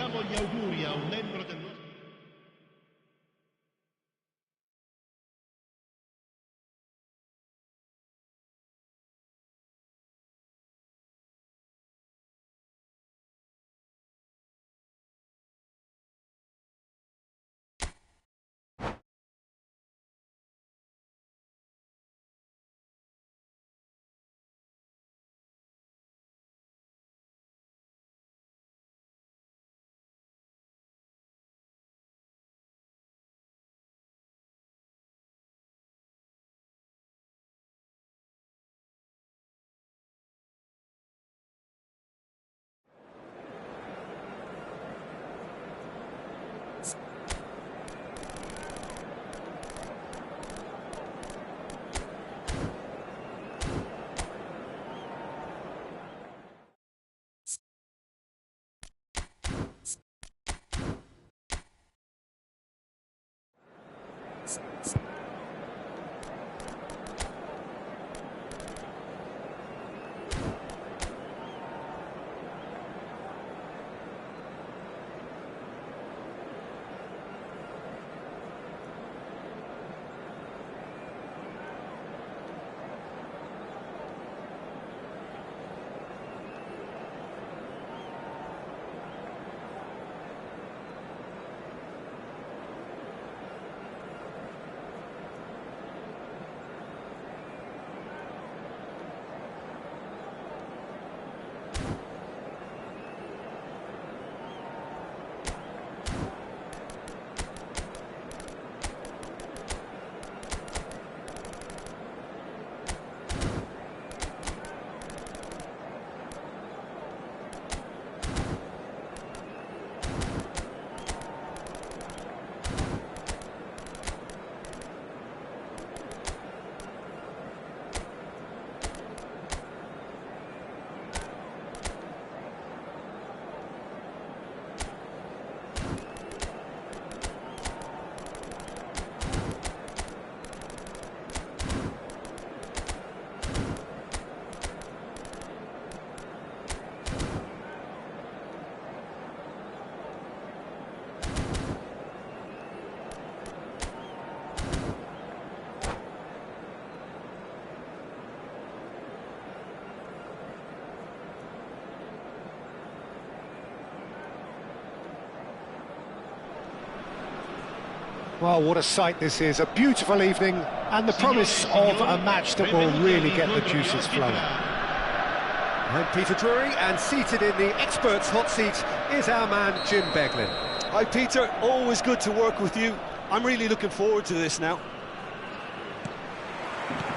Well, what a sight this is, a beautiful evening, and the promise of a match that will really get the juices flowing. I'm Peter Drury, and seated in the experts' hot seat is our man Jim Beglin. Hi Peter, always good to work with you. I'm really looking forward to this now.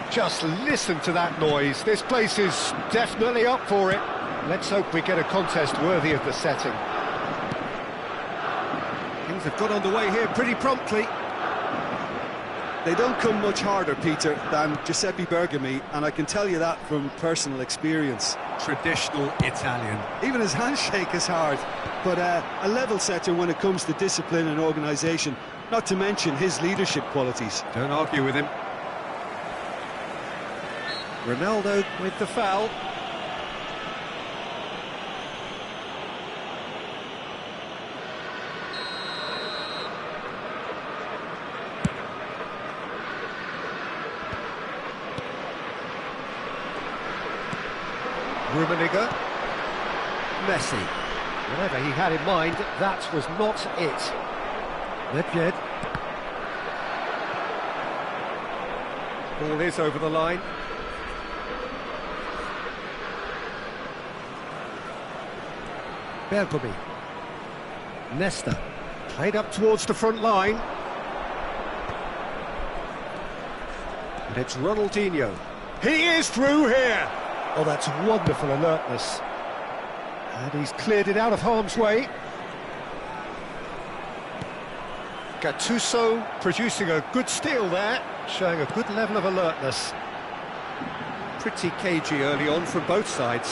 Just listen to that noise, this place is definitely up for it. Let's hope we get a contest worthy of the setting. Things have got underway here pretty promptly. They don't come much harder, Peter, than Giuseppe Bergami, and I can tell you that from personal experience. Traditional Italian. Even his handshake is hard, but a level setter when it comes to discipline and organisation, not to mention his leadership qualities. Don't argue with him. Ronaldo with the foul. Rummenigge, Messi. Whatever he had in mind, that was not it. Nedved. Ball is over the line. Bergomi. Nesta. Played up towards the front line. And it's Ronaldinho. He is through here! Oh, that's wonderful alertness. And he's cleared it out of harm's way. Gattuso producing a good steal there, showing a good level of alertness. Pretty cagey early on from both sides.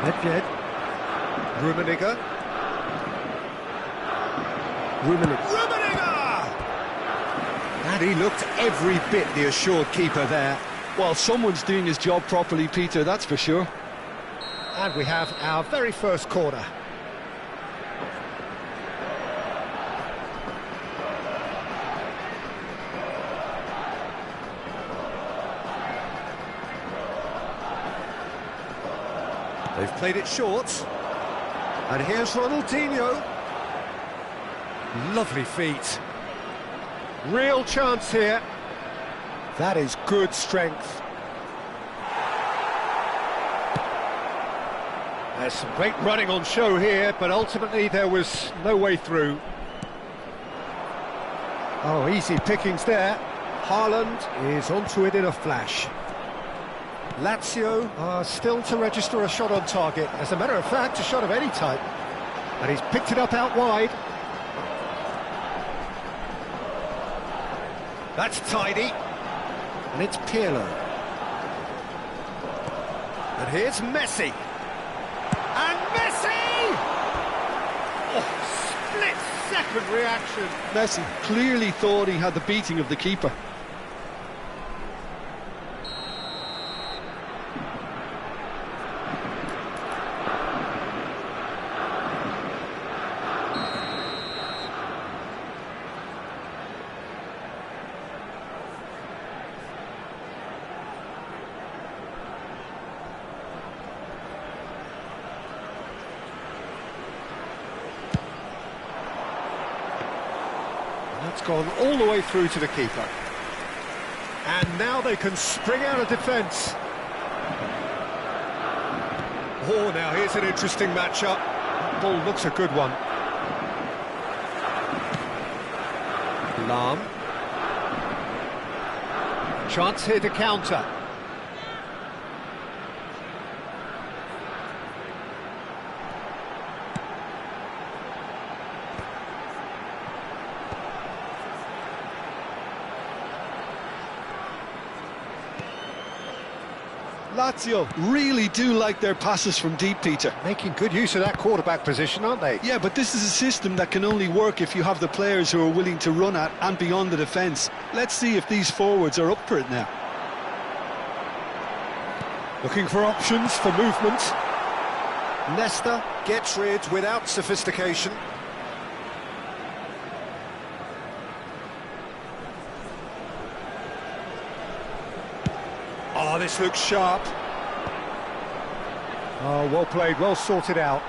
Nedved. Rummenigge. And he looked every bit the assured keeper there. Well, someone's doing his job properly, Peter, that's for sure. And we have our very first corner. They've played it short. And here's Ronaldinho. Lovely feet. Real chance here. That is good strength. There's some great running on show here, but ultimately there was no way through. Oh, easy pickings there. Haaland is onto it in a flash. Lazio are still to register a shot on target. As a matter of fact, a shot of any type. And he's picked it up out wide. That's tidy. And it's Pirlo. And here's Messi. And Messi! Oh, split-second reaction. Messi clearly thought he had the beating of the keeper. That's gone all the way through to the keeper. And now they can spring out of defence. Oh, now here's an interesting matchup. Ball looks a good one. Lahm. Chance here to counter. Lazio really do like their passes from deep, Peter. Making good use of that quarterback position, aren't they? Yeah, but this is a system that can only work if you have the players who are willing to run at and beyond the defence. Let's see if these forwards are up for it now. Looking for options for movement. Nesta gets rid without sophistication. Oh, this looks sharp. Oh, well played, well sorted out.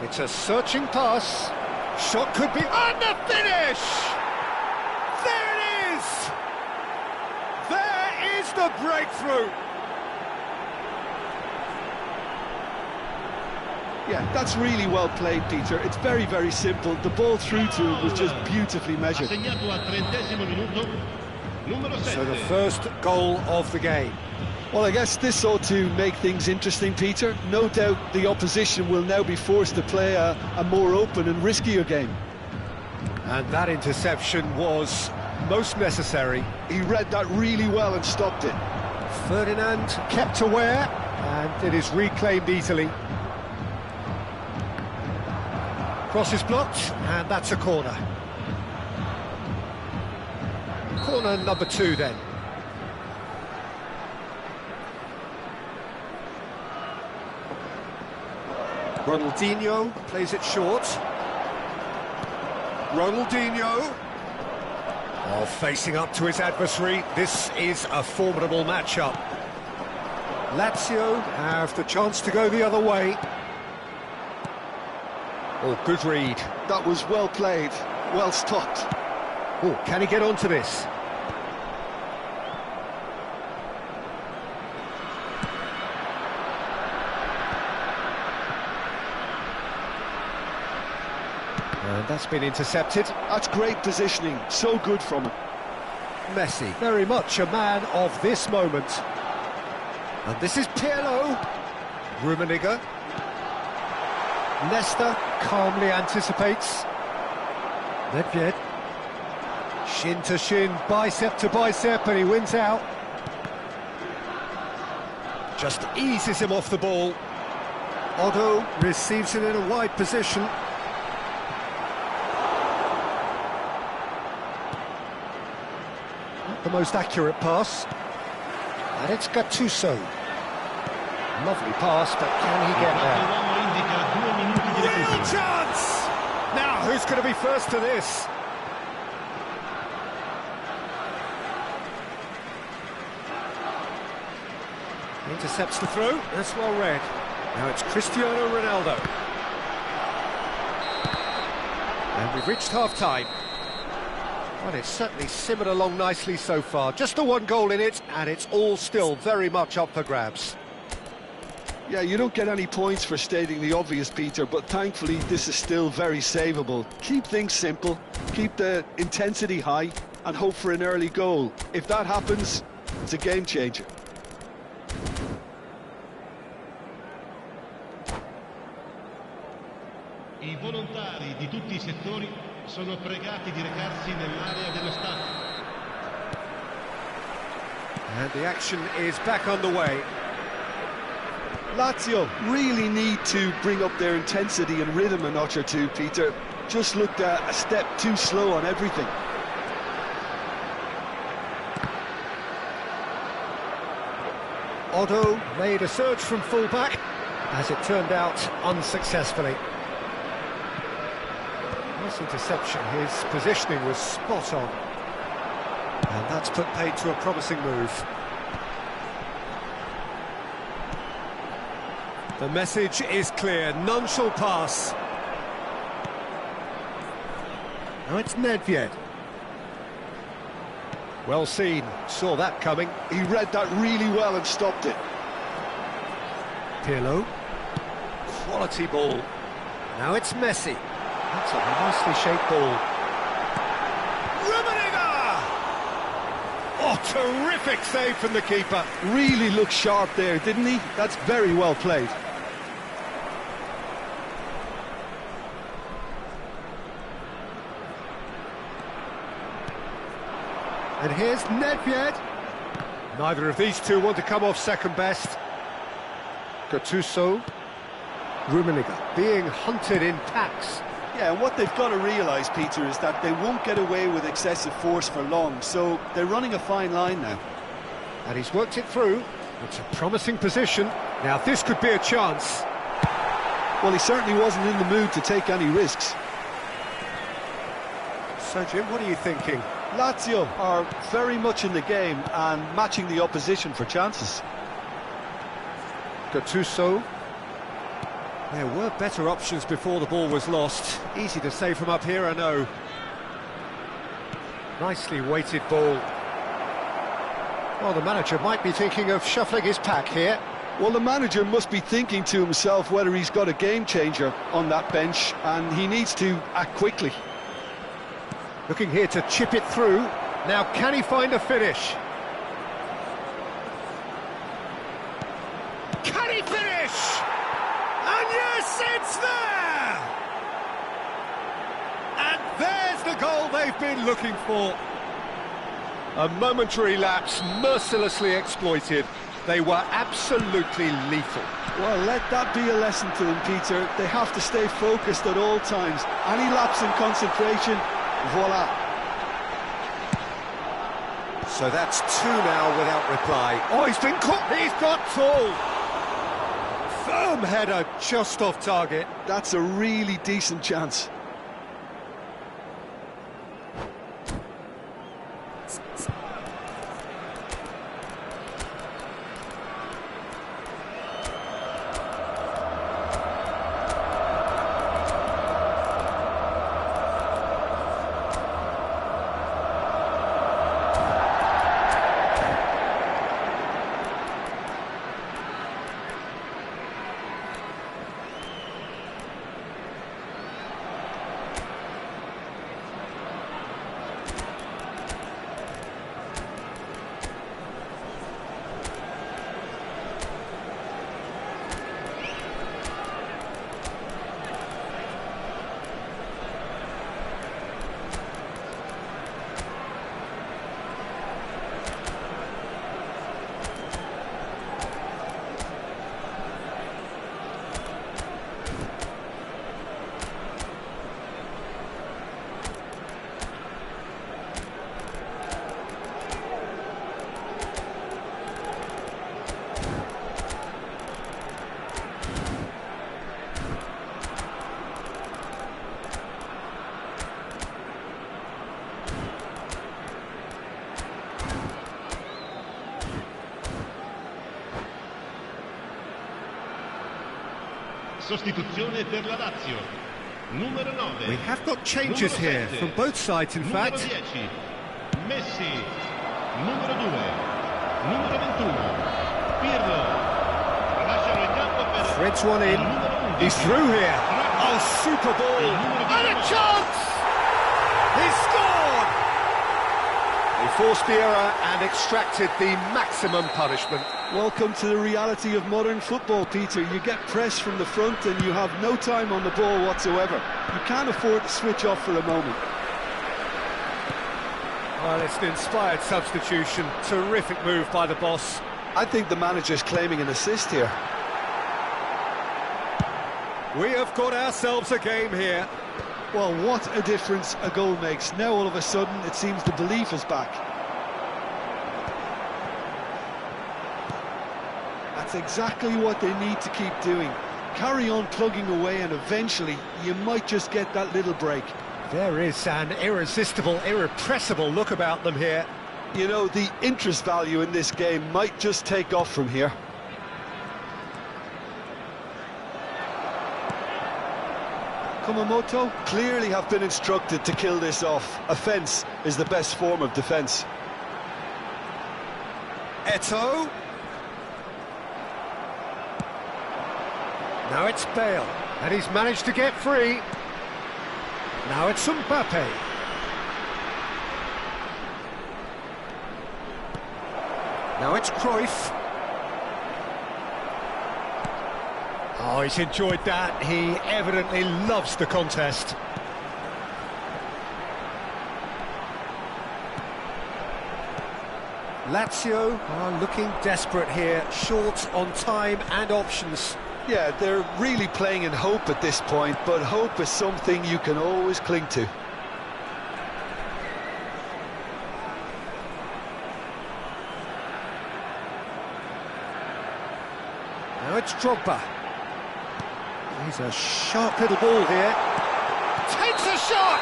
It's a searching pass. Shot could be on the finish! There it is! There is the breakthrough! Yeah, that's really well played, Peter. It's very, very simple. The ball through to him was just beautifully measured. So the first goal of the game. Well, I guess this ought to make things interesting, Peter. No doubt the opposition will now be forced to play a more open and riskier game. And that interception was most necessary. He read that really well and stopped it. Ferdinand kept aware, and it is reclaimed easily. Cross is blocked, and that's a corner. Corner number 2 then. Ronaldinho plays it short. Ronaldinho. Oh, facing up to his adversary. This is a formidable matchup. Lazio have the chance to go the other way. Oh, good read. That was well played, well stopped. Oh, can he get onto this? And that's been intercepted. That's great positioning, so good from him. Messi, very much a man of this moment. And this is Pirlo. Rummenigge. Leicester calmly anticipates. Nedved. Shin to shin, bicep to bicep, and he wins out. Just eases him off the ball. Otto receives it in a wide position. Not the most accurate pass. And it's Gattuso. Lovely pass, but can he get there? Real chance! Now, who's going to be first to this? Intercepts the throw, that's well read. Now it's Cristiano Ronaldo. And we've reached half-time. Well, it's certainly simmered along nicely so far. Just the one goal in it, and it's all still very much up for grabs. Yeah, you don't get any points for stating the obvious, Peter, but thankfully this is still very savable. Keep things simple, keep the intensity high, and hope for an early goal. If that happens, it's a game changer. I volontari di tutti I settori sono pregati di recarsi nell'area dello stadio. And the action is back underway. Lazio really need to bring up their intensity and rhythm a notch or two, Peter. Just looked a step too slow on everything. Otto made a surge from full-back, as it turned out, unsuccessfully. Nice interception, his positioning was spot on. And that's put paid to a promising move. The message is clear, none shall pass. Now it's Nedved. Well seen, saw that coming. He read that really well and stopped it. Pirlo. Quality ball. Now it's Messi. That's a nicely shaped ball. Rummenigge! Oh, terrific save from the keeper. Really looked sharp there, didn't he? That's very well played. And here's Nedved. Neither of these two want to come off second best. Gattuso. Rummenigge being hunted in packs. Yeah, and what they've got to realise, Peter, is that they won't get away with excessive force for long, so they're running a fine line now. And he's worked it through. It's a promising position. Now this could be a chance. Well, he certainly wasn't in the mood to take any risks. So, Jim, what are you thinking? Lazio are very much in the game and matching the opposition for chances. Gattuso. There were better options before the ball was lost. Easy to say from up here, I know. Nicely weighted ball. Well, the manager might be thinking of shuffling his pack here. Well, the manager must be thinking to himself whether he's got a game changer on that bench, and he needs to act quickly. Looking here to chip it through. Now, can he find a finish? Can he finish? And yes, it's there! And there's the goal they've been looking for. A momentary lapse, mercilessly exploited. They were absolutely lethal. Well, let that be a lesson to them, Peter. They have to stay focused at all times. Any lapse in concentration, voila. So that's two now without reply. Oh, he's been caught. He's got tall. Firm header, just off target. That's a really decent chance. sostituzione per la Lazio. Numero 9. We have got changes here from both sides, in Numero fact. 10. Messi. Numero 2. Numero 21. Pirlo. Lasciano il campo per Threads one in. il numero 11. He's through here. Oh, super ball. Il numero And a 19. chance! He scored! He forced the error and extracted the maximum punishment. Welcome to the reality of modern football, Peter. You get pressed from the front and you have no time on the ball whatsoever. You can't afford to switch off for a moment. Well, it's an inspired substitution. Terrific move by the boss. I think the manager's claiming an assist here. We have got ourselves a game here. Well, what a difference a goal makes. Now all of a sudden it seems the belief is back. That's exactly what they need to keep doing. Carry on plugging away and eventually you might just get that little break. There is an irresistible, irrepressible look about them here. You know, the interest value in this game might just take off from here. Kumamoto clearly have been instructed to kill this off. Offence is the best form of defence. Eto'o. Now it's Bale, and he's managed to get free. Now it's Mbappe. Now it's Cruyff. Oh, he's enjoyed that. He evidently loves the contest. Lazio are looking desperate here, short on time and options. Yeah, they're really playing in hope at this point, but hope is something you can always cling to. Now it's Drogba. He's a sharp little ball here. Takes a shot!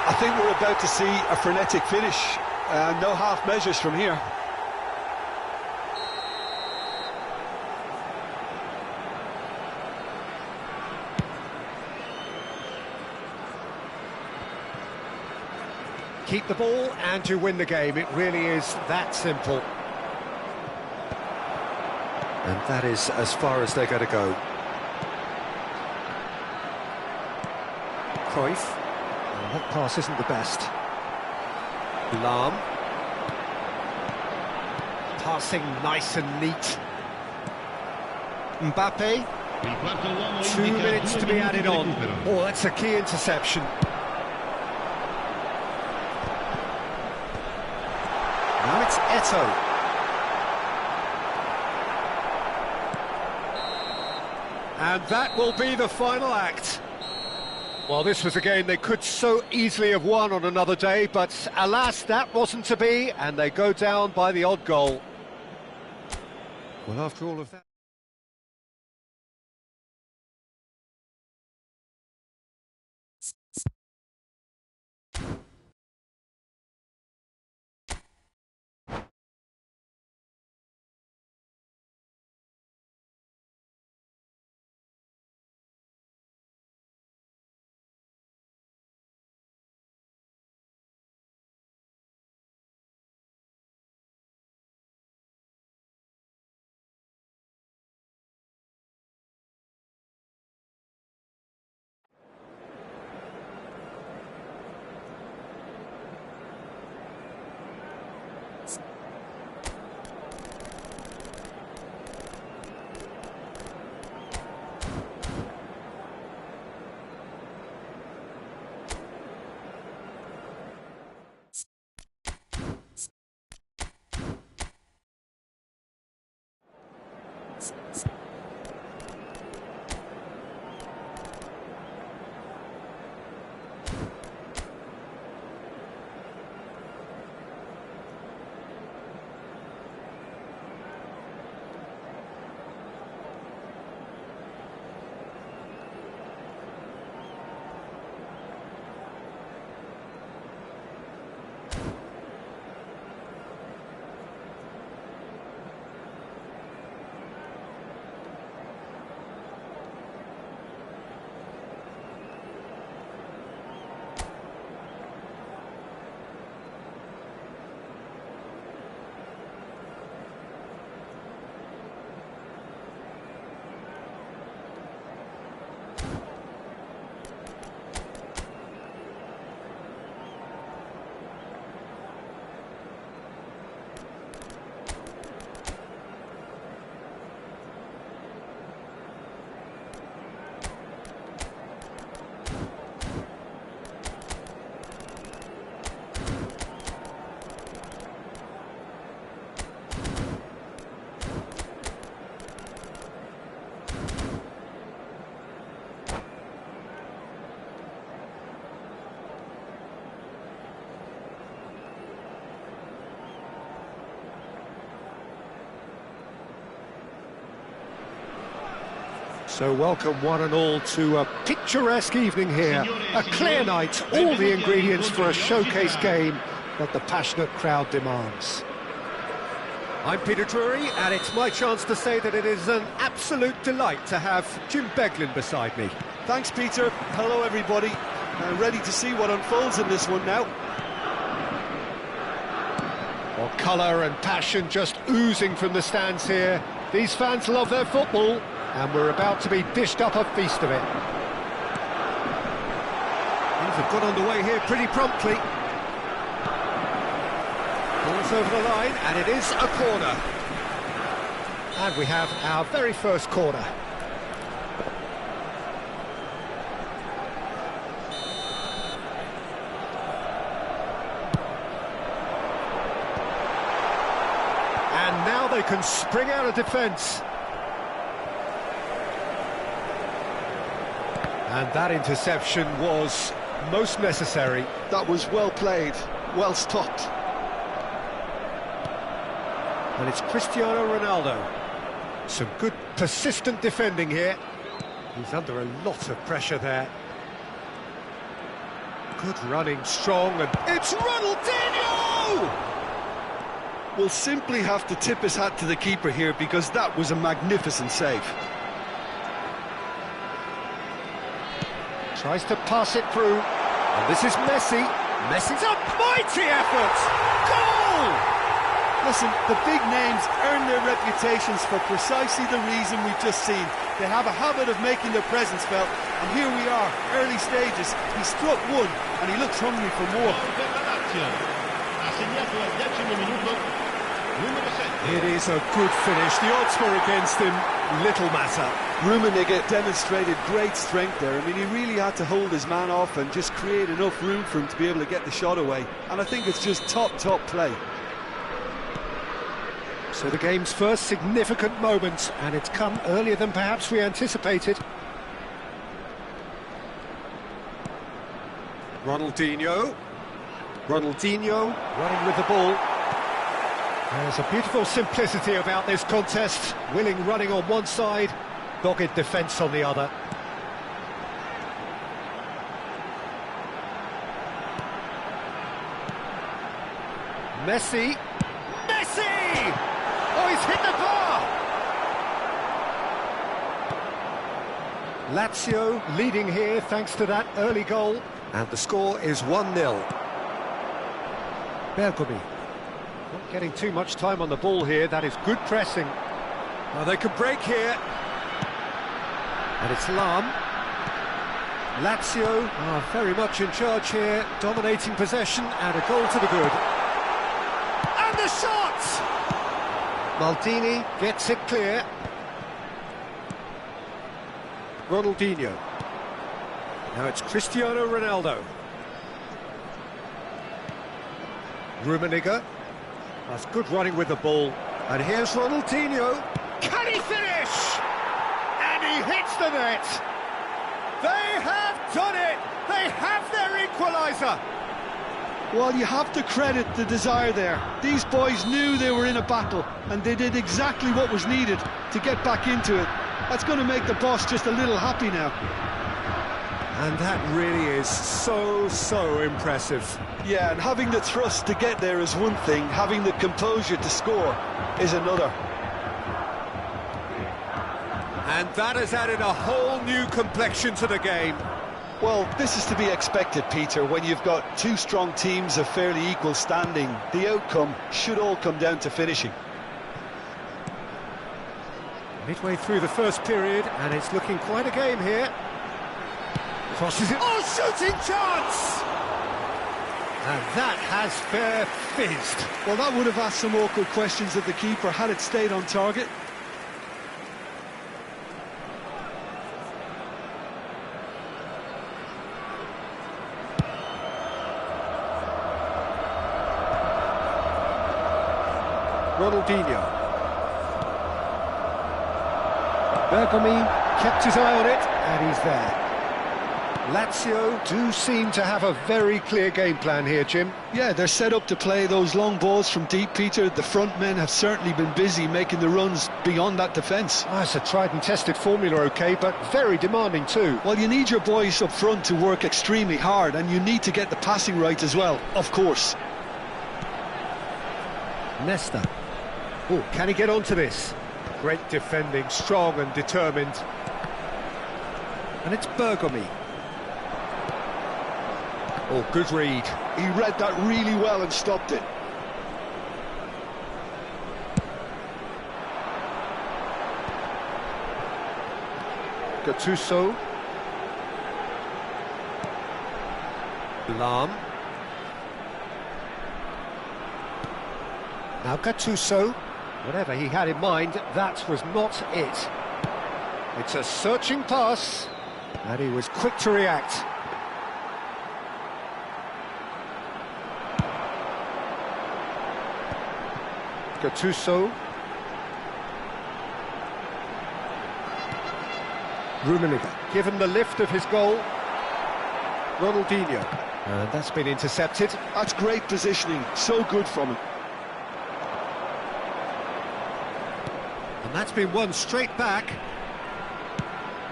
I think we're about to see a frenetic finish. No half measures from here. Keep the ball and you win the game. It really is that simple. And that is as far as they're going to go. Cruyff. Oh, that pass isn't the best. Lahm. Passing nice and neat. Mbappe. 2 minutes to be added on. Oh, that's a key interception. Now it's Eto'o. And that will be the final act. Well, this was a game they could so easily have won on another day, but alas, that wasn't to be, and they go down by the odd goal. Well, after all of that... So welcome one and all to a picturesque evening here. A clear night, all the ingredients for a showcase game that the passionate crowd demands. I'm Peter Drury, and it's my chance to say that it is an absolute delight to have Jim Beglin beside me. Thanks, Peter. Hello, everybody. Ready to see what unfolds in this one now. Well, colour and passion just oozing from the stands here. These fans love their football, and we're about to be dished up a feast of it. Things have got underway here pretty promptly. Ball's over the line, and it is a corner. And we have our very first corner. And now they can spring out of defence. And that interception was most necessary. That was well played, well stopped. And it's Cristiano Ronaldo. Some good persistent defending here. He's under a lot of pressure there. Good running, strong, and it's Ronaldinho! We'll simply have to tip his hat to the keeper here because that was a magnificent save. Tries to pass it through, and this is Messi. Messi's a mighty effort! Goal! Listen, the big names earn their reputations for precisely the reason we've just seen. They have a habit of making their presence felt, and here we are, early stages. He struck one, and he looks hungry for more. It is a good finish. The odds were against him. Little matter. Rummenigge demonstrated great strength there. I mean, he really had to hold his man off and just create enough room for him to be able to get the shot away. And I think it's just top play. So the game's first significant moment, and it's come earlier than perhaps we anticipated. Ronaldinho running with the ball. There's a beautiful simplicity about this contest. Willing running on one side, dogged defence on the other. Messi! Oh, he's hit the bar! Lazio leading here thanks to that early goal, and the score is 1-0. Bergomi. Not getting too much time on the ball here. That is good pressing. Well, they could break here. And it's Lam. Lazio are very much in charge here, dominating possession, and a goal to the good. And the shot! Maldini gets it clear. Ronaldinho. Now it's Cristiano Ronaldo. Rummenigge. That's good running with the ball. And here's Ronaldinho. Can he finish? And he hits the net. They have done it. They have their equaliser. Well, you have to credit the desire there. These boys knew they were in a battle, and they did exactly what was needed to get back into it. That's going to make the boss just a little happy now. And that really is so impressive. Yeah, and having the thrust to get there is one thing, having the composure to score is another. And that has added a whole new complexion to the game. Well, this is to be expected, Peter. When you've got two strong teams of fairly equal standing, the outcome should all come down to finishing. Midway through the first period, and it's looking quite a game here. Crosses it. Oh, shooting chance! And that has fair fizzed. Well, that would have asked some awkward questions of the keeper had it stayed on target. Ronaldinho. Bergomi kept his eye on it, and he's there. Lazio do seem to have a very clear game plan here, Jim. Yeah, they're set up to play those long balls from deep, Peter. The front men have certainly been busy making the runs beyond that defence. It's a tried and tested formula, OK, but very demanding too. Well, you need your boys up front to work extremely hard, and you need to get the passing right as well, of course. Nesta. Oh, can he get onto this? Great defending, strong and determined. And it's Bergomi. Oh, good read. He read that really well and stopped it. Gattuso. Lam. Now Gattuso. Whatever he had in mind, that was not it. It's a searching pass, and he was quick to react. Gattuso. Rummenigge, given the lift of his goal. Ronaldinho. And that's been intercepted. That's great positioning, so good from him. And that's been won straight back.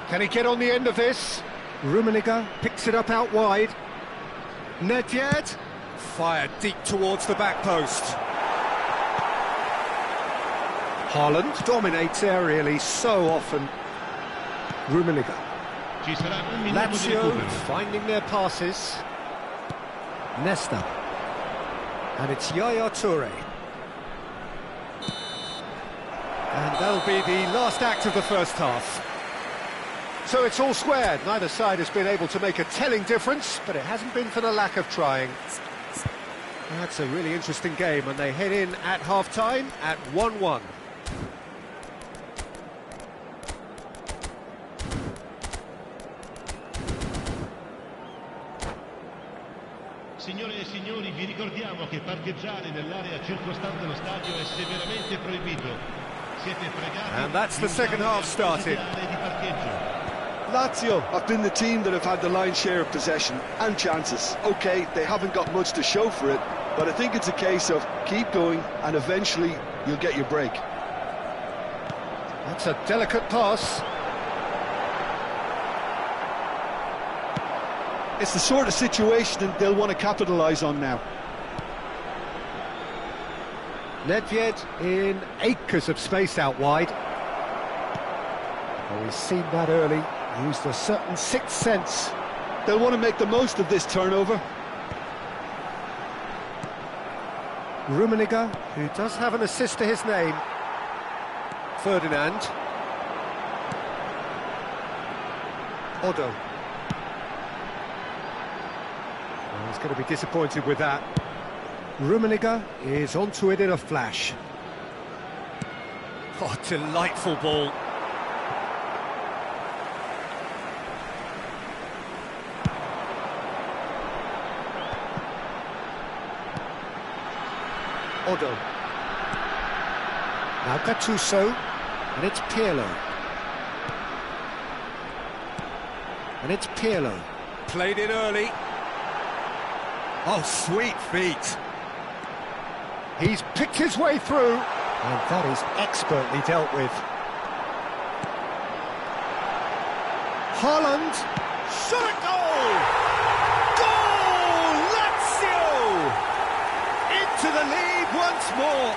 Can he get on the end of this? Rummenigge picks it up out wide. Nedved fired deep towards the back post. Haaland dominates aerially so often. Rummenigge. Lazio finding their passes. Nesta. And it's Yaya Toure. And that'll be the last act of the first half. So it's all squared. Neither side has been able to make a telling difference, but it hasn't been for the lack of trying. That's a really interesting game, and they head in at half-time at 1-1. Signore e signori, vi ricordiamo che parcheggiare nell'area circostante lo stadio è severamente proibito. Siete pregati. And that's the second half started. Lazio have been the team that have had the lion's share of possession and chances. OK, they haven't got much to show for it, but I think it's a case of keep going and eventually you'll get your break. That's a delicate pass. It's the sort of situation that they'll want to capitalise on now. Nedved in acres of space out wide. Oh, he's seen that early. Used a certain sixth sense. They'll want to make the most of this turnover. Rummenigge, who does have an assist to his name. Ferdinand. Odo. Well, he's going to be disappointed with that. Rummenigge is onto it in a flash. Oh, delightful ball. Odo. Now Gattuso, and it's Pirlo. And it's Pirlo. Played it early. Oh, sweet feet. He's picked his way through, and that is expertly dealt with. Haaland, shot goal! Goal! Lazio! Into the lead once more.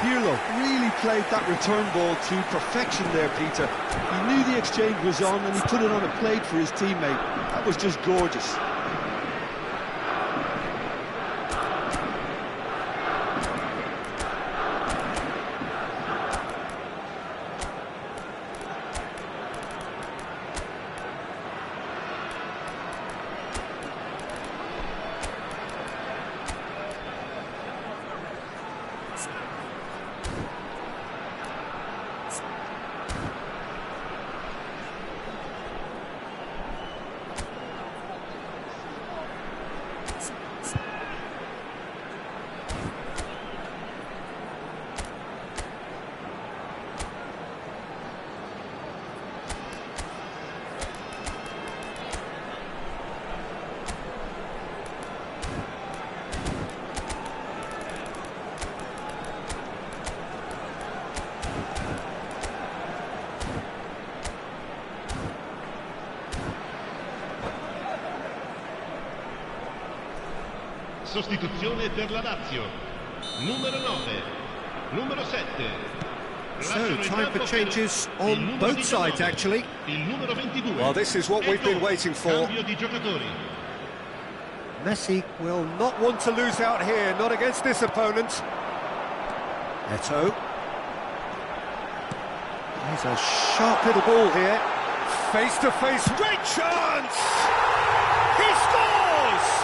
Pirlo really played that return ball to perfection there, Peter. He knew the exchange was on and he put it on a plate for his teammate. That was just gorgeous. Sostituzione per la Lazio. Numero 9, numero 7. So, time for changes on both sides, actually. Il numero 22. Well, this is what we've been waiting for. Cambio di giocatori. Messi will not want to lose out here, not against this opponent. Eto'o. He's a sharp little ball here. Face to face, great chance! He scores!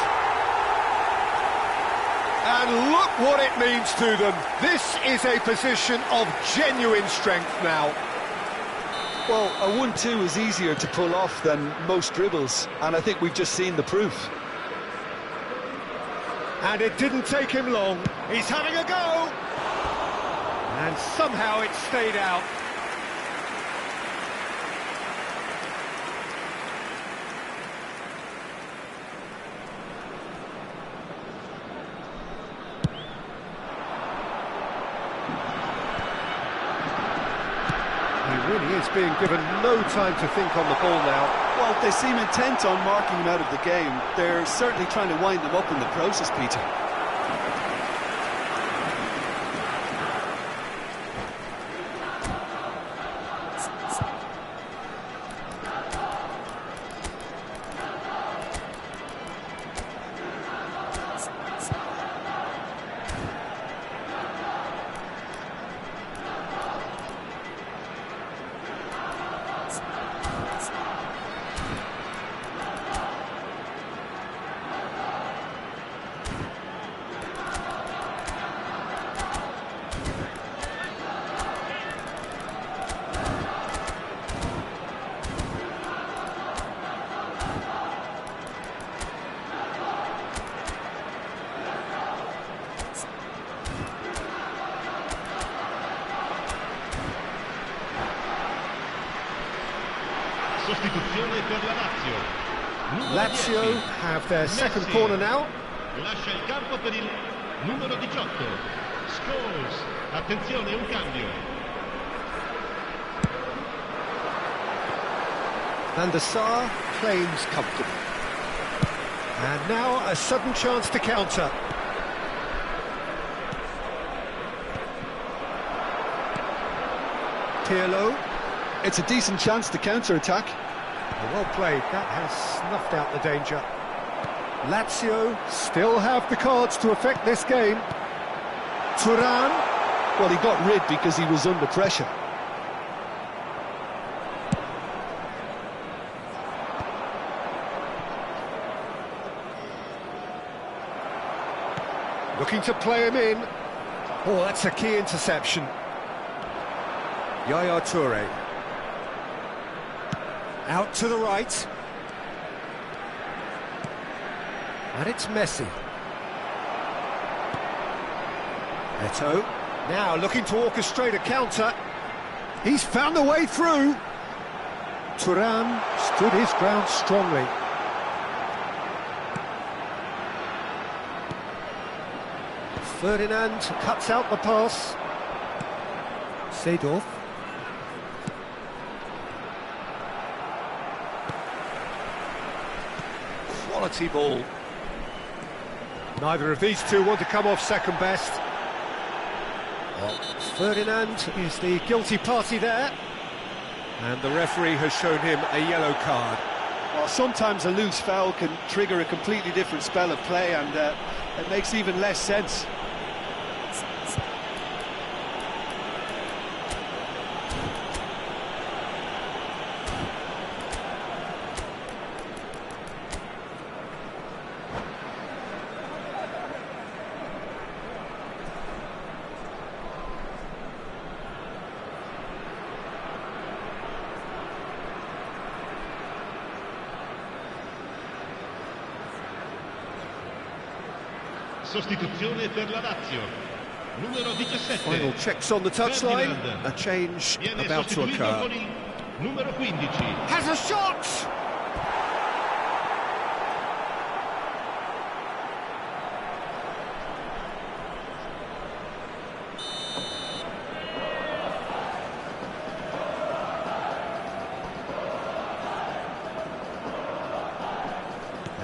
And look what it means to them. This is a position of genuine strength now. Well, a 1-2 is easier to pull off than most dribbles, and I think we've just seen the proof. And it didn't take him long. He's having a go! And somehow it stayed out. He really is being given no time to think on the ball now. Well, they seem intent on marking him out of the game. They're certainly trying to wind them up in the process, Peter. Sostituzione per la Lazio. Numero Lazio 10. have their second Messi. corner now. Lascia il campo per il numero 18. Scholes. Attenzione, un cambio. Van der Sar claims comfortable. And now a sudden chance to counter. Pirlo. It's a decent chance to counter-attack. Well played, that has snuffed out the danger. Lazio still have the cards to affect this game. Turan. Well, he got rid because he was under pressure. Looking to play him in. Oh, that's a key interception. Yaya Toure. Out to the right. And it's Messi. Eto'o. Now looking to orchestrate a counter. He's found a way through. Turan stood his ground strongly. Ferdinand cuts out the pass. Seedorf. Quality ball. Neither of these two want to come off second best. Well, Ferdinand is the guilty party there. And the referee has shown him a yellow card. Well, sometimes a loose foul can trigger a completely different spell of play, and it makes even less sense. Sostituzione per la Lazio. Numero 17. Final checks on the touchline. A change Viene about to sostituito occur. con il numero 15. Has a shot!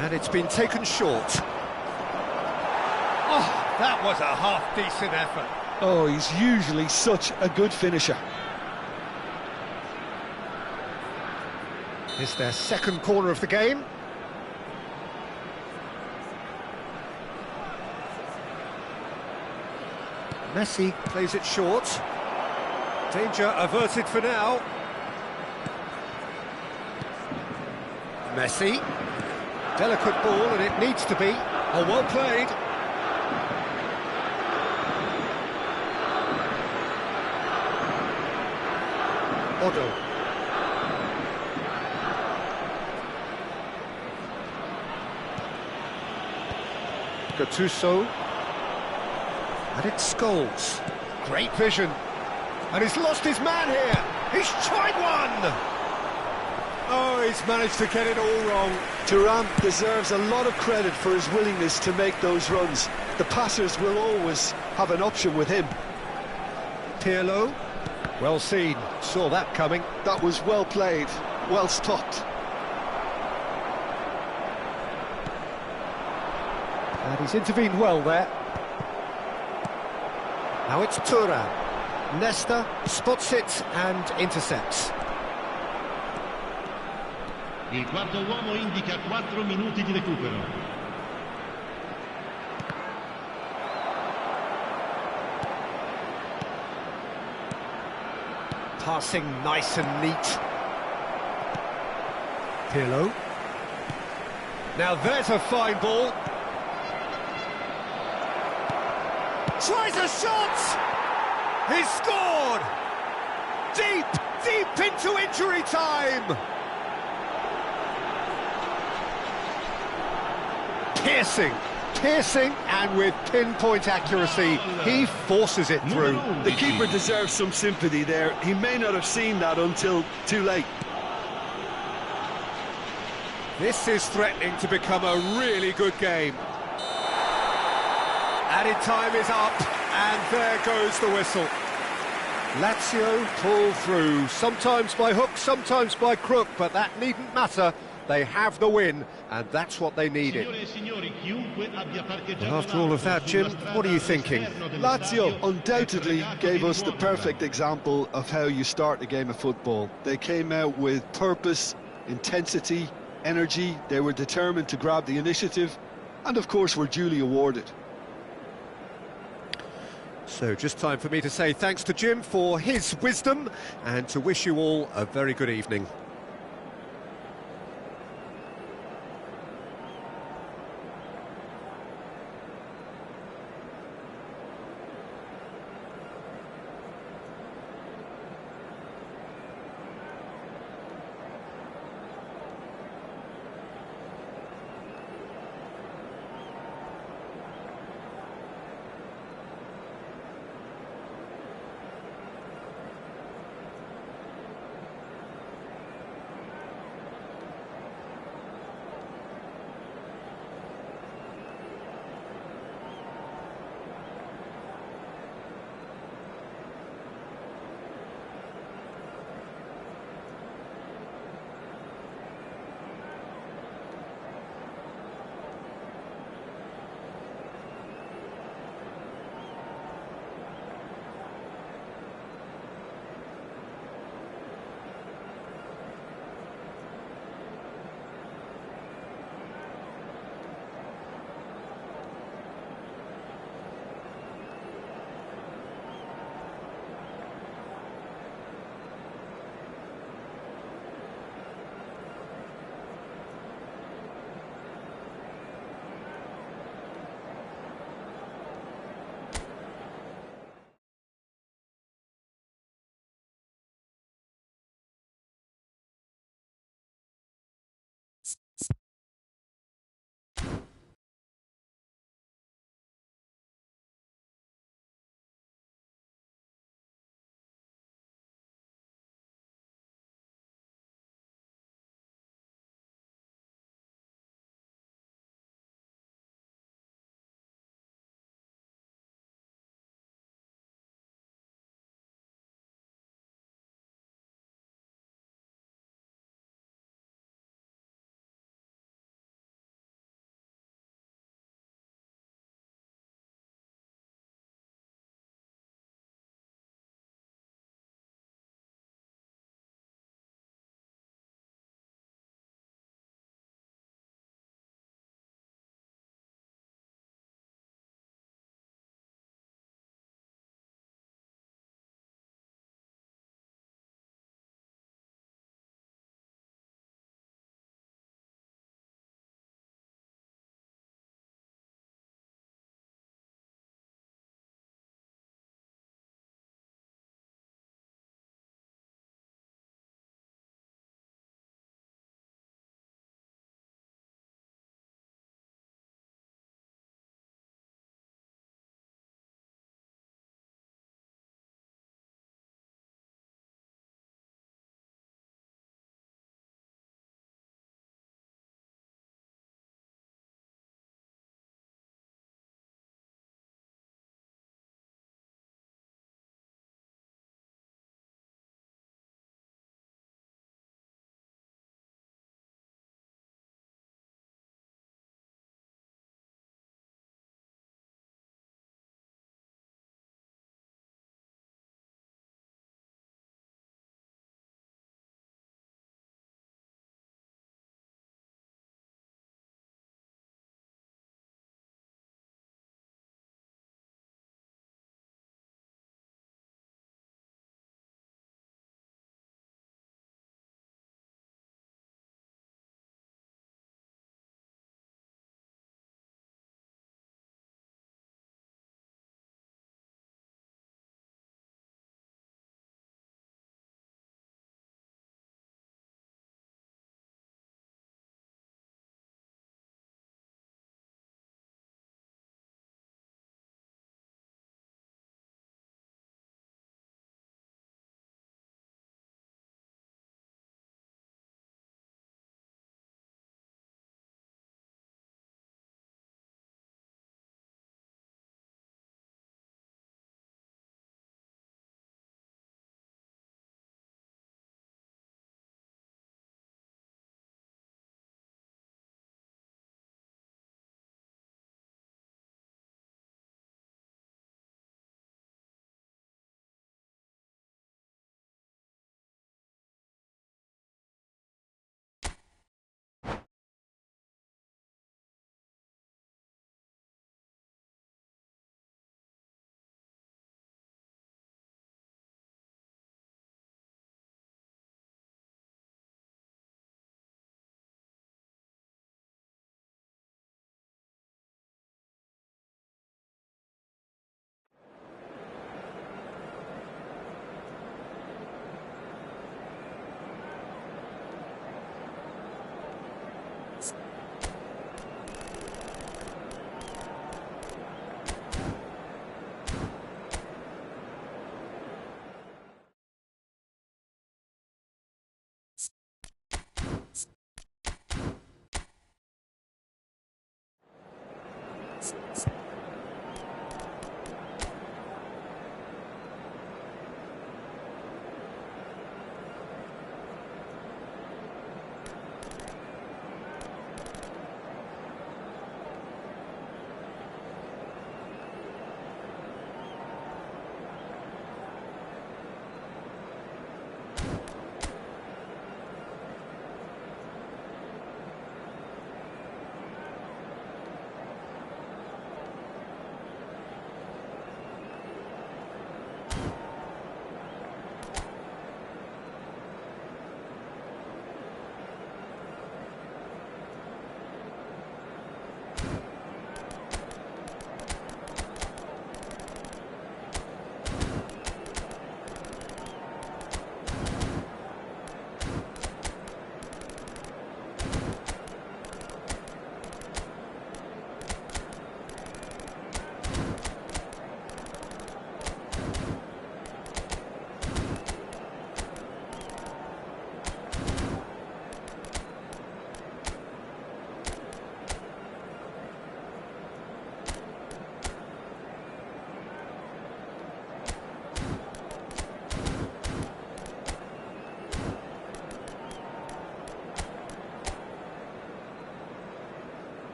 And it's been taken short. That was a half-decent effort. Oh, he's usually such a good finisher. It's their second corner of the game. Messi plays it short. Danger averted for now. Messi. Delicate ball, and it needs to be. Oh, well played. Odo. Gattuso. And it's Scholes. Great vision. And he's lost his man here. He's tried one. Oh, he's managed to get it all wrong. Thuram deserves a lot of credit for his willingness to make those runs. The passers will always have an option with him. Pirlo. Well seen. Saw that coming. That was well played, well stopped. And he's intervened well there. Now it's Thuram. Nesta spots it and intercepts. Il quarto uomo indica 4 minuti di recupero. Passing nice and neat. Pirlo. Now there's a fine ball. Tries a shot! He's scored! Deep, deep into injury time! Piercing, and with pinpoint accuracy, he forces it through. The keeper deserves some sympathy there. He may not have seen that until too late. This is threatening to become a really good game. Added time is up, and there goes the whistle. Lazio pull through, sometimes by hook, sometimes by crook, but that needn't matter. They have the win, and that's what they needed. But after all of that, Jim, what are you thinking? Lazio undoubtedly gave us the perfect example of how you start a game of football. They came out with purpose, intensity, energy. They were determined to grab the initiative, and of course were duly awarded. So just time for me to say thanks to Jim for his wisdom, and to wish you all a very good evening.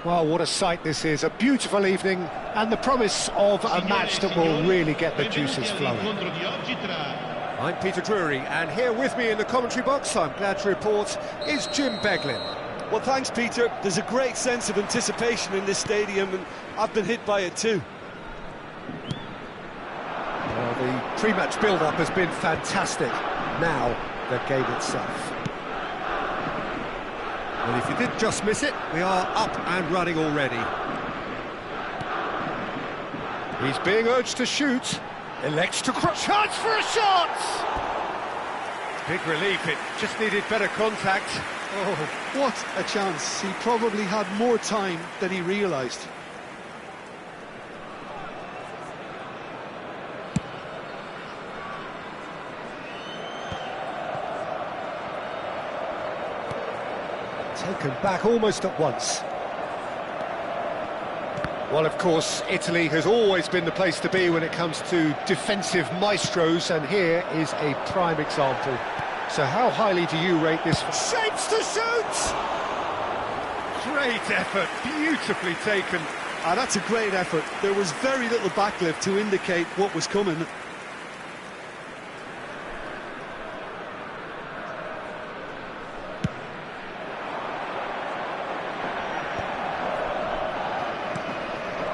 Well, what a sight this is. A beautiful evening and the promise of a match that will really get the juices flowing. I'm Peter Drury, and here with me in the commentary box, I'm glad to report, is Jim Beglin. Well, thanks, Peter. There's a great sense of anticipation in this stadium, and I've been hit by it too. Well, the pre-match build-up has been fantastic. Now, the game itself. Well, if you did just miss it, we are up and running already. He's being urged to shoot. Elects to cross. Chance for a shot! Big relief, it just needed better contact. Oh, what a chance. He probably had more time than he realised. Taken back almost at once. Well, of course, Italy has always been the place to be when it comes to defensive maestros, and here is a prime example. So how highly do you rate this? Shapes to shoot! Great effort, beautifully taken. That's a great effort. There was very little backlift to indicate what was coming.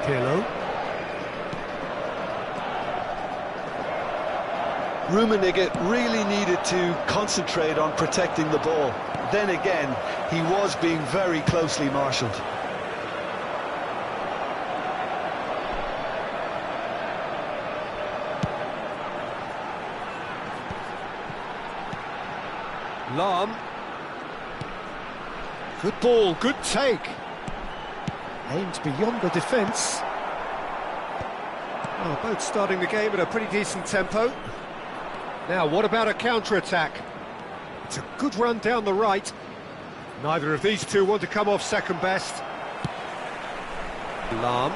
Pirlo. Rummenigge really needed to concentrate on protecting the ball. Then again, he was being very closely marshalled. Lahm. Good ball, good take. Aimed beyond the defence. Well, both starting the game at a pretty decent tempo. Now, what about a counter-attack? It's a good run down the right. Neither of these two want to come off second best. Lahm.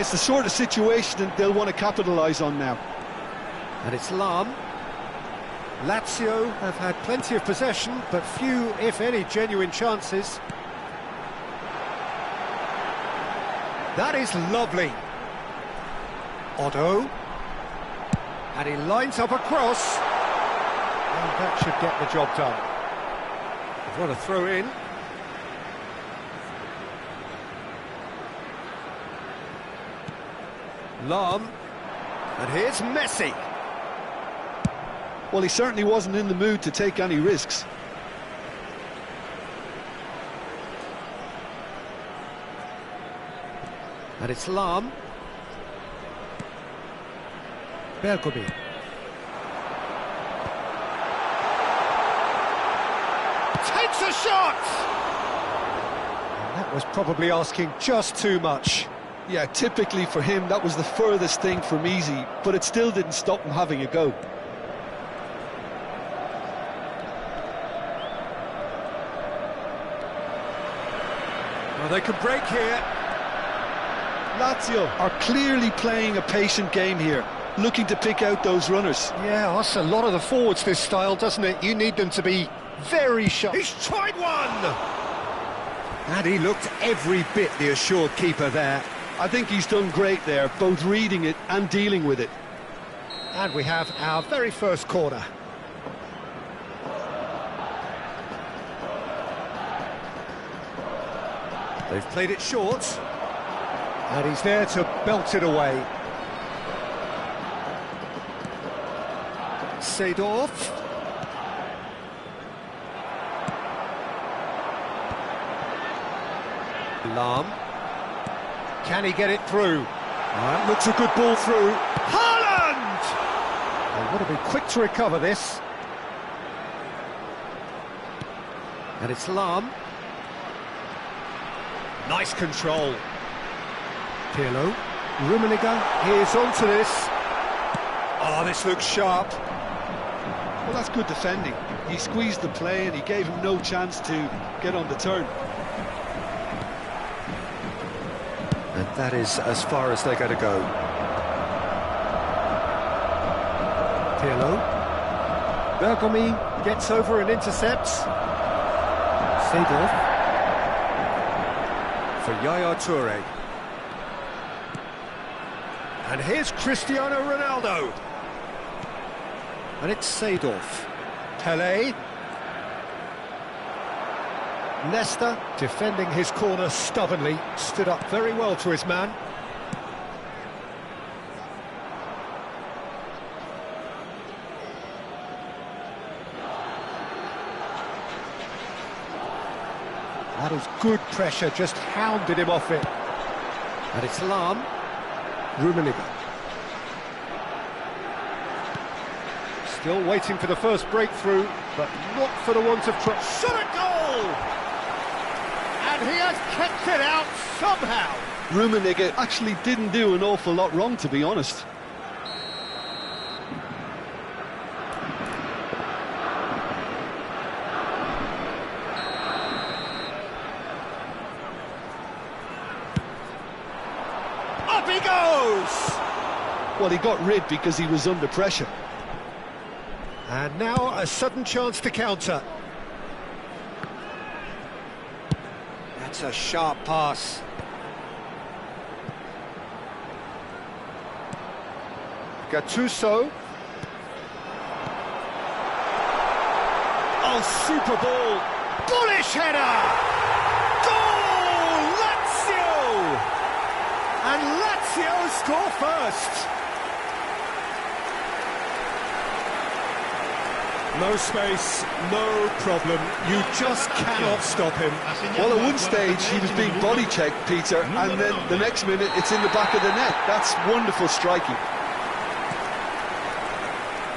It's the sort of situation that they'll want to capitalise on now. And it's Lahm. Lazio have had plenty of possession, but few, if any, genuine chances. That is lovely. Otto. And he lines up a cross. And that should get the job done. What a throw in. Lahm. And here's Messi. Well, he certainly wasn't in the mood to take any risks. And it's Lahm. Bergomi. Takes a shot! And that was probably asking just too much. Yeah, typically for him, that was the furthest thing from easy, but it still didn't stop him having a go. Well, they can break here. Lazio are clearly playing a patient game here, looking to pick out those runners. Yeah, that's a lot of the forwards, this style, doesn't it? You need them to be very sharp. He's tried one! And he looked every bit the assured keeper there. I think he's done great there, both reading it and dealing with it. And we have our very first corner. They've played it short. And he's there to belt it away. Seedorf. Lahm. Can he get it through? That looks a good ball through. Haaland! They want to be quick to recover this. And it's Lahm. Nice control. Pirlo. Rummenigge is onto this. Oh, this looks sharp. Well, that's good defending. He squeezed the play and he gave him no chance to get on the turn. And that is as far as they're going to go. Pirlo. Bergomi gets over and intercepts. Seedorf. For Yaya Toure. And here's Cristiano Ronaldo. And it's Seedorf. Pelé. Nesta, defending his corner stubbornly, stood up very well to his man. That is good pressure, just hounded him off it. And it's Lahm. Rummenigge. Still waiting for the first breakthrough, but not for the want of try. Shot a goal! And he has kept it out somehow. Rummenigge actually didn't do an awful lot wrong, to be honest. Up he goes! Well, he got rid because he was under pressure. And now a sudden chance to counter. That's a sharp pass. Gattuso. Oh, super ball. Bullish header! Goal! Lazio! And Lazio score first. No space, no problem. You just cannot stop him. Well, at one stage he was being body checked, Peter, and then the next minute it's in the back of the net. That's wonderful striking.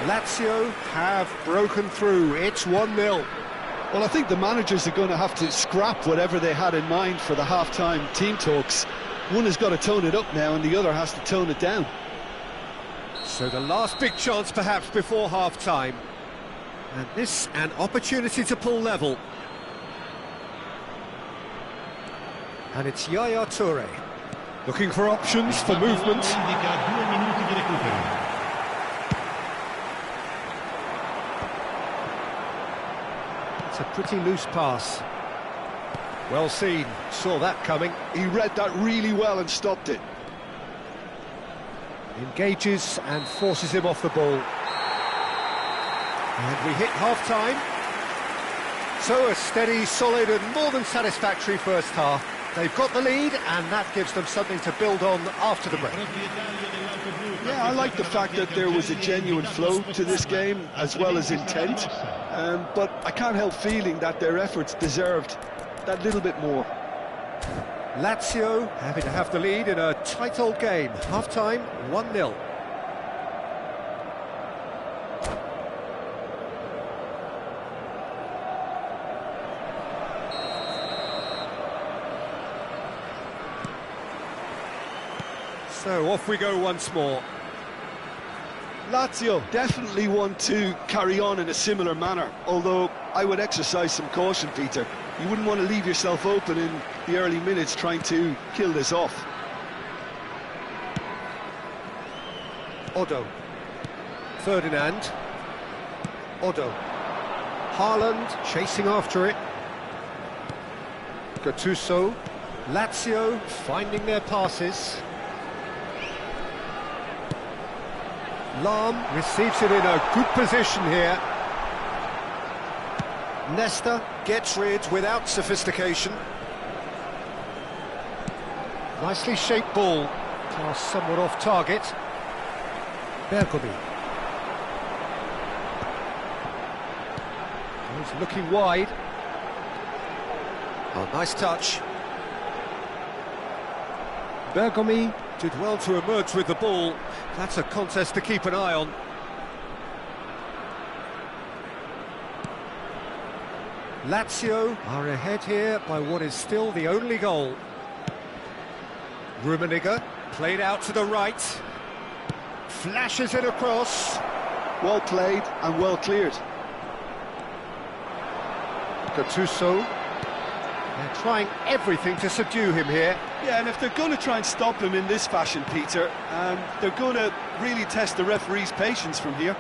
Lazio have broken through. It's 1-0. Well, I think the managers are going to have to scrap whatever they had in mind for the half-time team talks. One has got to tone it up now and the other has to tone it down. So the last big chance perhaps before half-time. And this an opportunity to pull level. And it's Yaya Toure. Looking for options for movement. It's a pretty loose pass. Well seen, saw that coming. He read that really well and stopped it. Engages and forces him off the ball. And we hit half-time. So a steady, solid and more than satisfactory first half. They've got the lead and that gives them something to build on after the break. Yeah, I like the fact that there was a genuine flow to this game as well as intent. But I can't help feeling that their efforts deserved that little bit more. Lazio happy to have the lead in a tight old game. Half-time, 1-0. So off we go once more. Lazio definitely want to carry on in a similar manner, although I would exercise some caution, Peter. You wouldn't want to leave yourself open in the early minutes trying to kill this off. Oddo. Ferdinand. Oddo. Haaland chasing after it. Gattuso. Lazio finding their passes. Lahm receives it in a good position here. Nesta gets rid without sophistication. Nicely shaped ball. Pass somewhat off target. Bergomi. He's looking wide. Oh, nice touch. Bergomi did well to emerge with the ball. That's a contest to keep an eye on. Lazio are ahead here by what is still the only goal. Rummenigge played out to the right. Flashes it across. Well played and well cleared. Gattuso. They're trying everything to subdue him here. Yeah, and if they're going to try and stop him in this fashion, Peter, they're going to really test the referee's patience from here.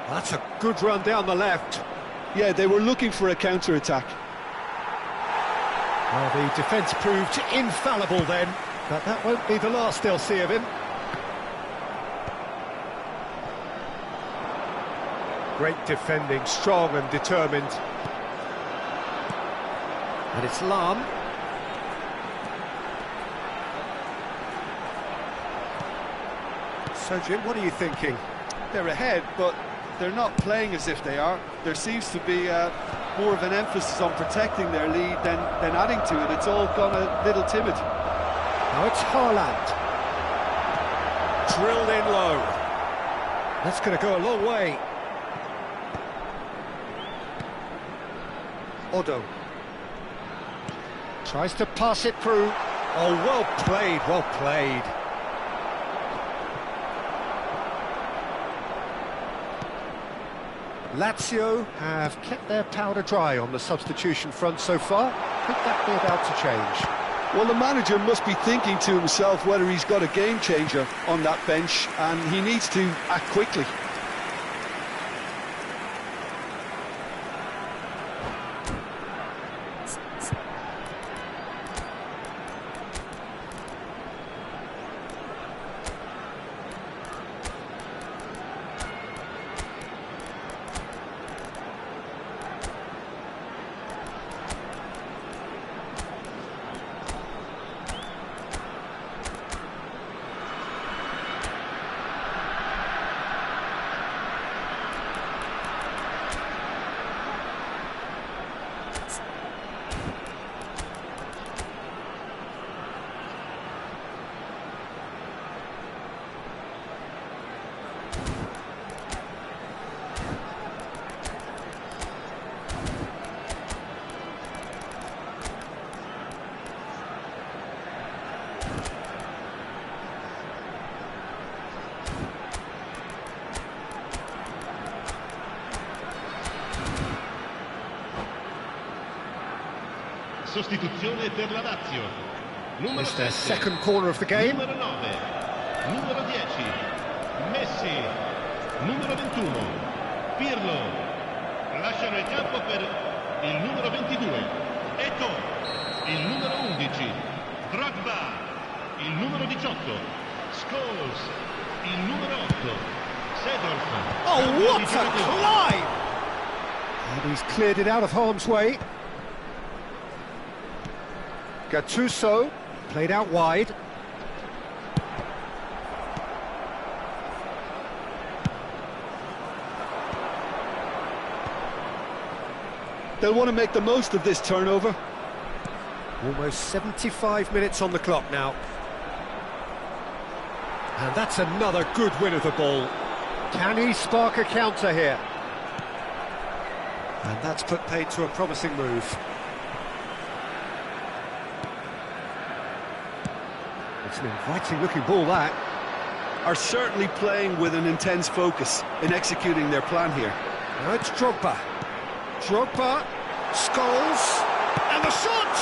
That's a good run down the left. Yeah, they were looking for a counter-attack. Well, the defence proved infallible then, but that won't be the last they'll see of him. Great defending, strong and determined. And it's Lahm. So, Jim, what are you thinking? They're ahead, but they're not playing as if they are. There seems to be more of an emphasis on protecting their lead than adding to it. It's all gone a little timid. Now it's Haaland. Drilled in low. That's going to go a long way. Oddo. Tries to pass it through. Oh, well played, well played. Lazio have kept their powder dry on the substitution front so far. Could that be about to change? Well, the manager must be thinking to himself whether he's got a game changer on that bench, and he needs to act quickly. Sostituzione per la Lazio. It's their second corner of the game. Numero 9, numero 10, Messi, numero 21, Pirlo. Lasciano il campo per il numero 22, Eto'o, il numero 11, Drogba, il numero 18, Scholes, il numero 8, Seedorf. Oh, what a climb! And he's cleared it out of harm's way. Gattuso played out wide. They'll want to make the most of this turnover. Almost 75 minutes on the clock now. And that's another good win of the ball. Can he spark a counter here? And that's put paid to a promising move. It's an inviting-looking ball, that. Are certainly playing with an intense focus in executing their plan here. Now it's Drogba. Drogba, Scholes, and the shot!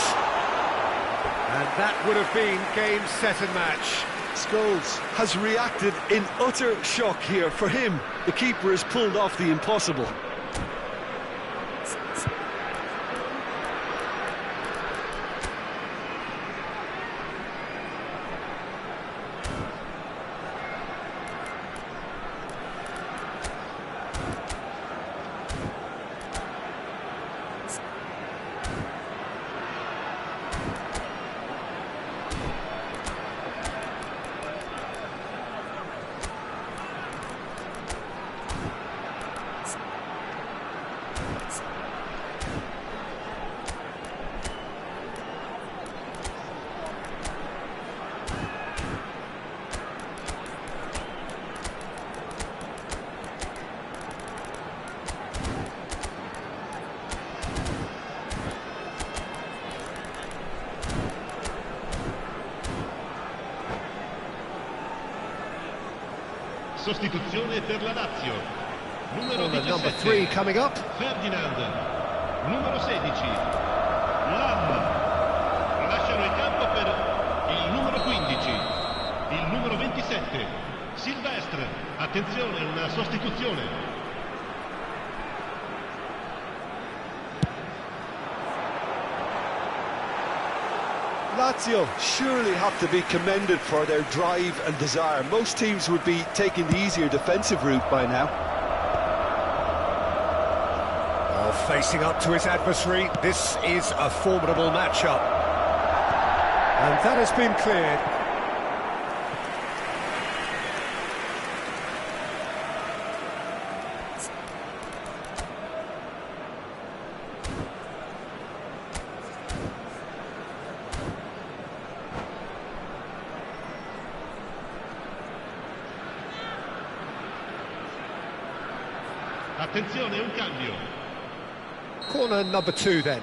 And that would have been game, set and match. Scholes has reacted in utter shock here. For him, the keeper has pulled off the impossible. Sostituzione per la Lazio. Numero Corner 17. number 3 coming up. Ferdinand. Numero 16. Lam. Lasciano il campo per il numero 15. Il numero 27. Silvestre. Attenzione, una sostituzione. Lazio surely have to be commended for their drive and desire. Most teams would be taking the easier defensive route by now. Oh, facing up to his adversary, this is a formidable matchup. And that has been cleared. Attenzione, un cambio. Corner number 2 then.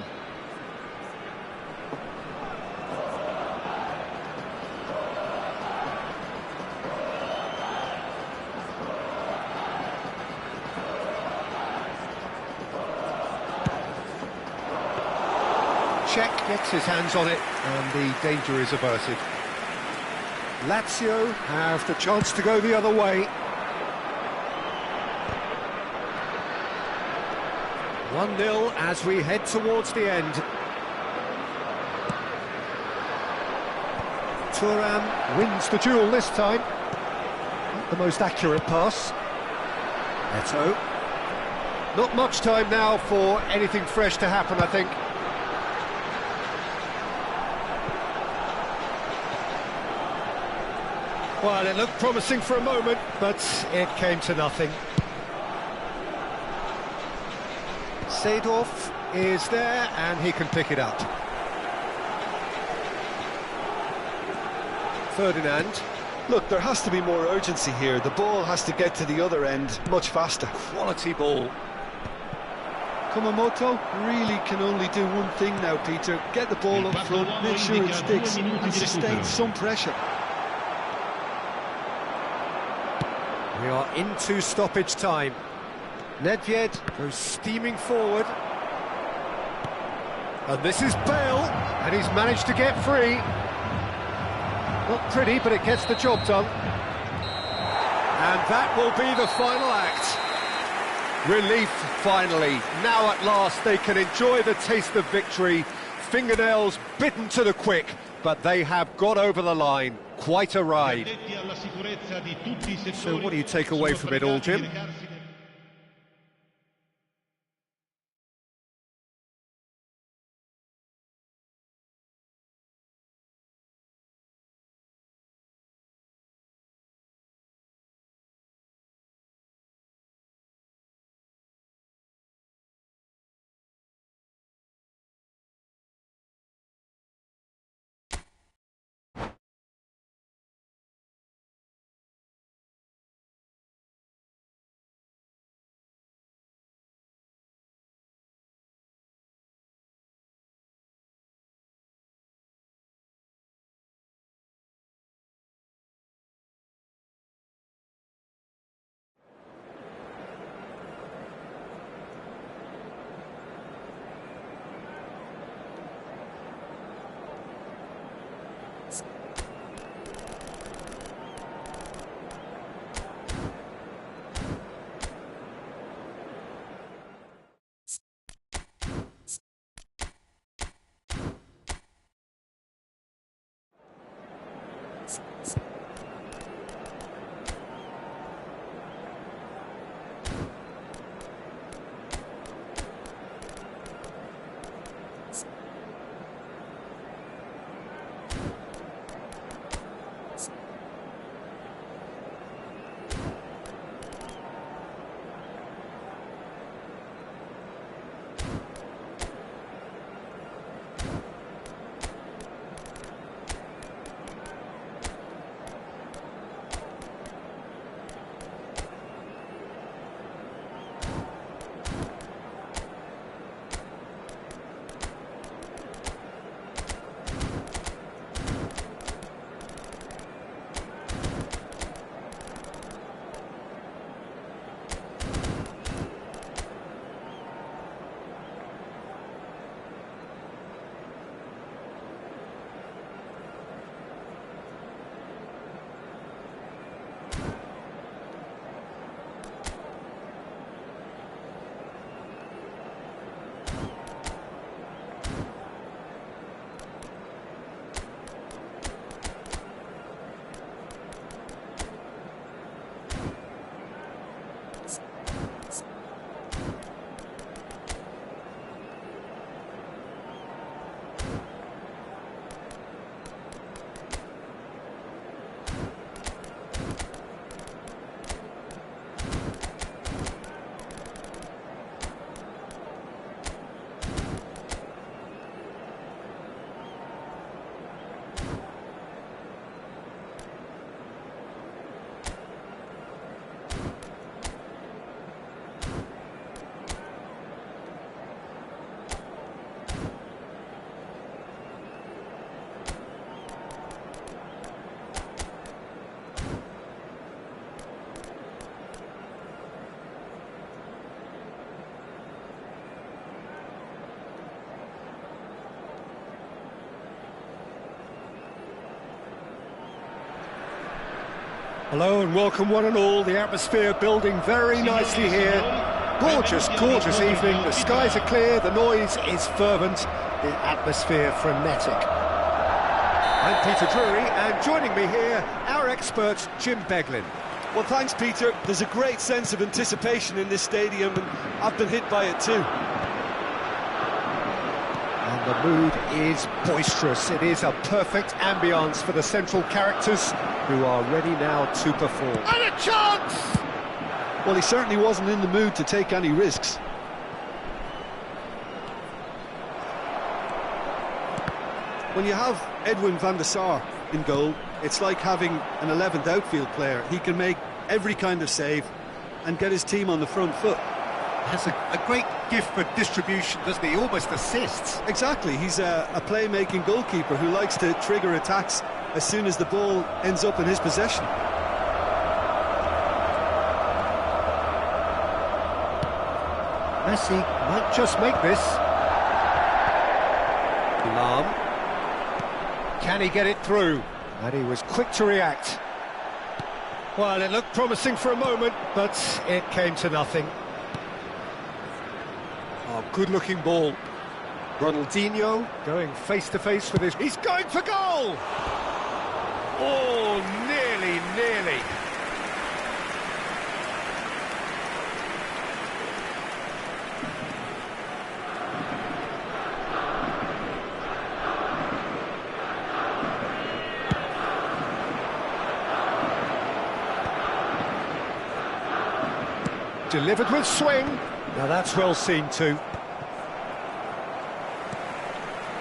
Czech gets his hands on it and the danger is averted. Lazio have the chance to go the other way. 1-0 as we head towards the end. Thuram wins the duel this time. Not the most accurate pass. Eto. Not much time now for anything fresh to happen, I think. Well, it looked promising for a moment, but it came to nothing. Seedorf is there and he can pick it up. Ferdinand. Look, there has to be more urgency here. The ball has to get to the other end much faster. Quality ball. Kumamoto really can only do one thing now, Peter. Get the ball up front, make sure it sticks and sustain some pressure. We are into stoppage time. Nedved goes steaming forward. And this is Bale, and he's managed to get free. Not pretty, but it gets the job done. And that will be the final act. Relief, finally. Now at last they can enjoy the taste of victory. Fingernails bitten to the quick, but they have got over the line. Quite a ride. So what do you take away from it all, Jim? Hello and welcome one and all. The atmosphere building very nicely here. Gorgeous, gorgeous evening. The skies are clear, the noise is fervent, the atmosphere frenetic. I'm Peter Drury, and joining me here, our expert Jim Beglin. Well, thanks, Peter. There's a great sense of anticipation in this stadium, and I've been hit by it too. And the mood is boisterous. It is a perfect ambience for the central characters who are ready now to perform. And a chance! Well, he certainly wasn't in the mood to take any risks. When you have Edwin van der Sar in goal, it's like having an 11th outfield player. He can make every kind of save and get his team on the front foot. Has a great gift for distribution, doesn't he? Almost assists. Exactly, he's a playmaking goalkeeper who likes to trigger attacks as soon as the ball ends up in his possession. Messi might just make this. Lam. Can he get it through? And he was quick to react. Well, it looked promising for a moment, but it came to nothing. Oh, good-looking ball. Ronaldinho going face-to-face with his... He's going for goal! Oh, nearly. Delivered with swing. Now that's well seen too.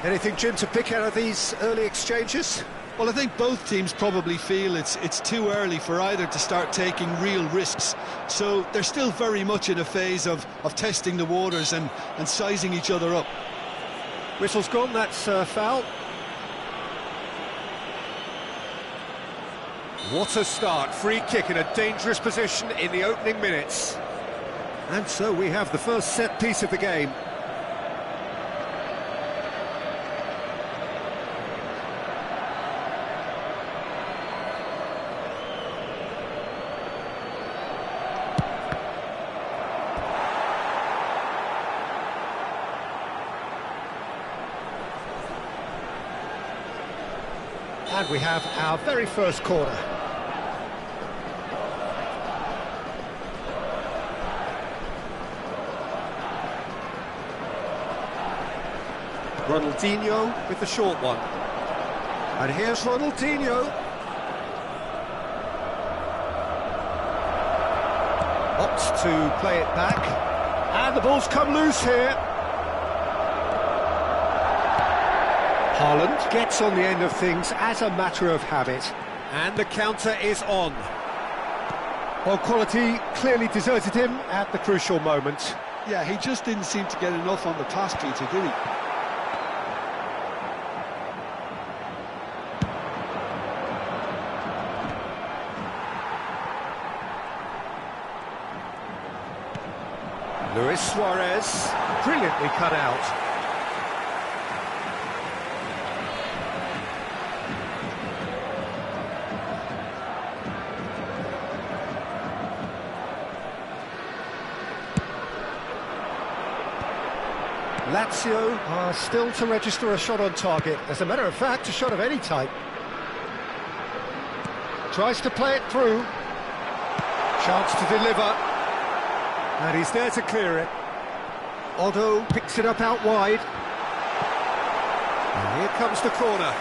Anything, Jim, to pick out of these early exchanges? Well, I think both teams probably feel it's too early for either to start taking real risks. So they're still very much in a phase of testing the waters and sizing each other up. Whistle's gone, that's foul. What a start, free kick in a dangerous position in the opening minutes. And so we have the first set piece of the game. And we have our very first corner. Ronaldinho with the short one. And here's Ronaldinho. Opts to play it back. And the ball's come loose here. Haaland gets on the end of things as a matter of habit. And the counter is on. Well, quality clearly deserted him at the crucial moment. Yeah, he just didn't seem to get enough on the pass, Peter, did he? Luis Suarez, brilliantly cut out. Lazio are still to register a shot on target. As a matter of fact, a shot of any type. Tries to play it through. Chance to deliver. And he's there to clear it. Otto picks it up out wide. And here comes the corner.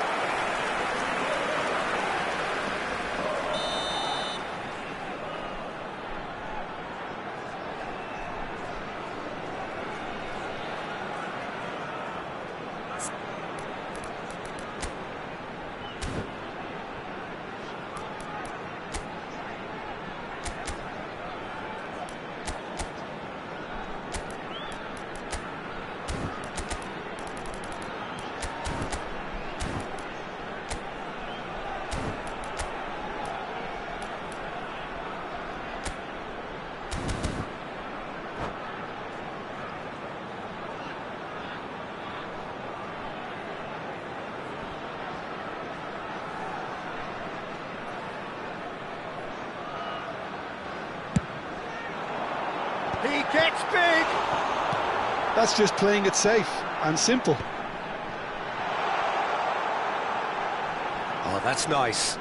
He gets big! That's just playing it safe and simple. Oh, that's nice.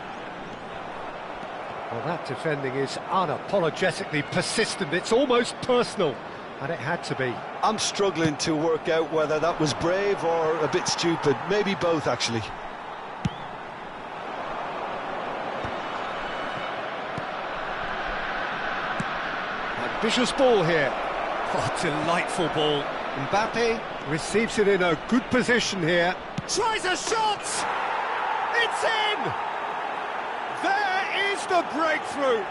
Well, that defending is unapologetically persistent. It's almost personal, and it had to be. I'm struggling to work out whether that was brave or a bit stupid. Maybe both, actually. Ambitious ball here. Oh, delightful ball. Mbappe receives it in a good position here. Tries a shot! It's in! There is the breakthrough!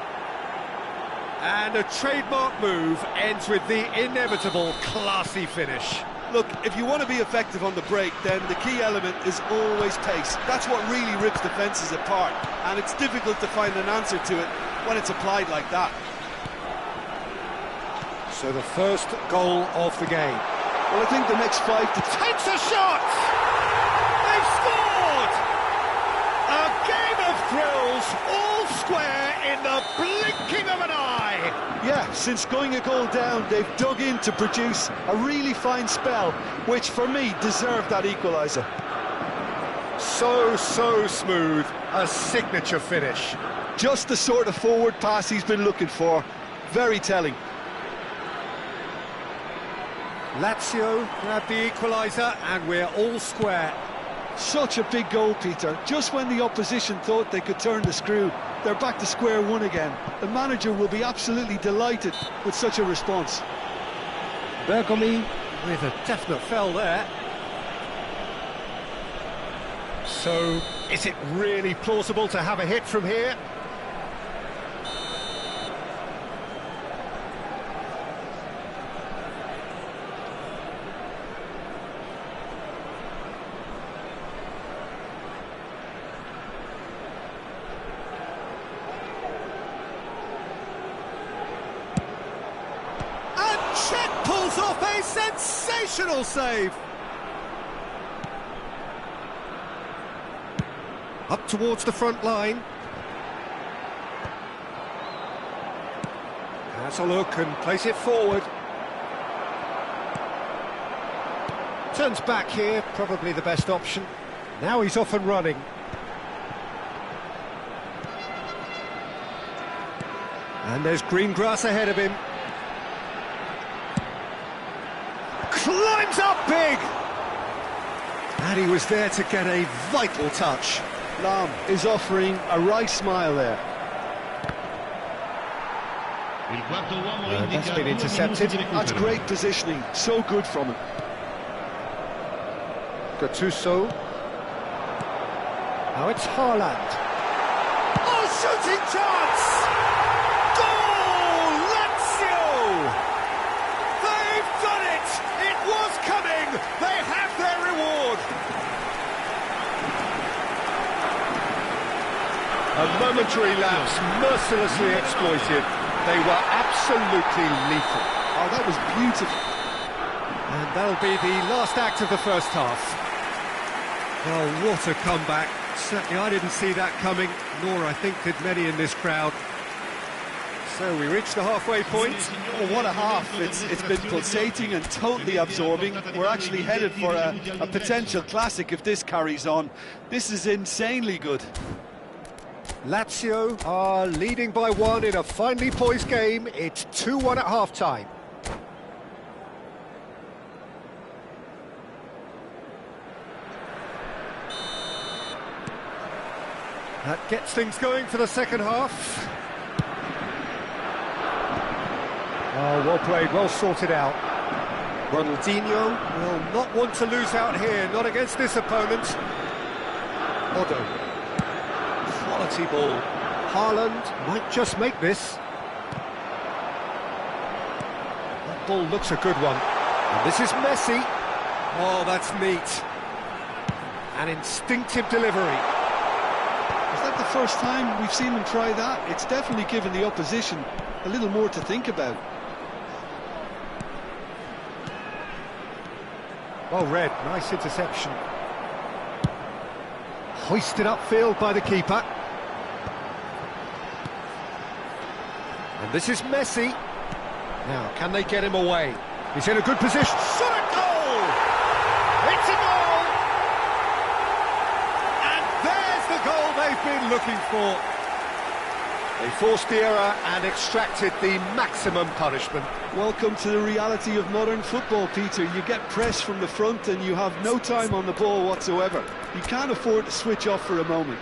And a trademark move ends with the inevitable classy finish. Look, if you want to be effective on the break, then the key element is always pace. That's what really rips defences apart, and it's difficult to find an answer to it when it's applied like that. So the first goal of the game. Well, I think the next 5 to... Takes a shot! They've scored! A game of thrills, all square in the blinking of an eye! Yeah, since going a goal down, they've dug in to produce a really fine spell, which for me deserved that equaliser. So smooth, a signature finish. Just the sort of forward pass he's been looking for. Very telling. Lazio grab the equaliser and we're all square. Such a big goal, Peter. Just when the opposition thought they could turn the screw, they're back to square one again. The manager will be absolutely delighted with such a response. Bergomi with a definite fell there. So, is it really plausible to have a hit from here? Pulls off a sensational save. Up towards the front line. Has a look and plays it forward. Turns back here, probably the best option. Now he's off and running. And there's green grass ahead of him. Climbs up big! And he was there to get a vital touch. Lam is offering a right smile there. That's been intercepted. That's great positioning, so good from him. Gattuso. Now it's Haaland. Oh, shooting chance! Goal! Lazio! They've done it! It was coming! They have their reward! A momentary lapse, mercilessly exploited. They were absolutely lethal. Oh, that was beautiful. And that'll be the last act of the first half. Oh, what a comeback. Certainly I didn't see that coming, nor I think did many in this crowd. So we reached the halfway point. Oh, what a half. It's been pulsating and totally absorbing. We're actually headed for a potential classic if this carries on. This is insanely good. Lazio are leading by 1 in a finely poised game. It's 2-1 at half-time. That gets things going for the second half. Oh, well played, well sorted out. Ronaldinho will not want to lose out here, not against this opponent. Odo. Quality ball. Haaland might just make this. That ball looks a good one. And this is Messi. Oh, that's neat. An instinctive delivery. Is that the first time we've seen them try that? It's definitely given the opposition a little more to think about. Well read, nice interception. Hoisted upfield by the keeper. And this is Messi. Now, can they get him away? He's in a good position. Shot a goal! It's a goal! And there's the goal they've been looking for. They forced the error and extracted the maximum punishment. Welcome to the reality of modern football, Peter. You get pressed from the front and you have no time on the ball whatsoever. You can't afford to switch off for a moment.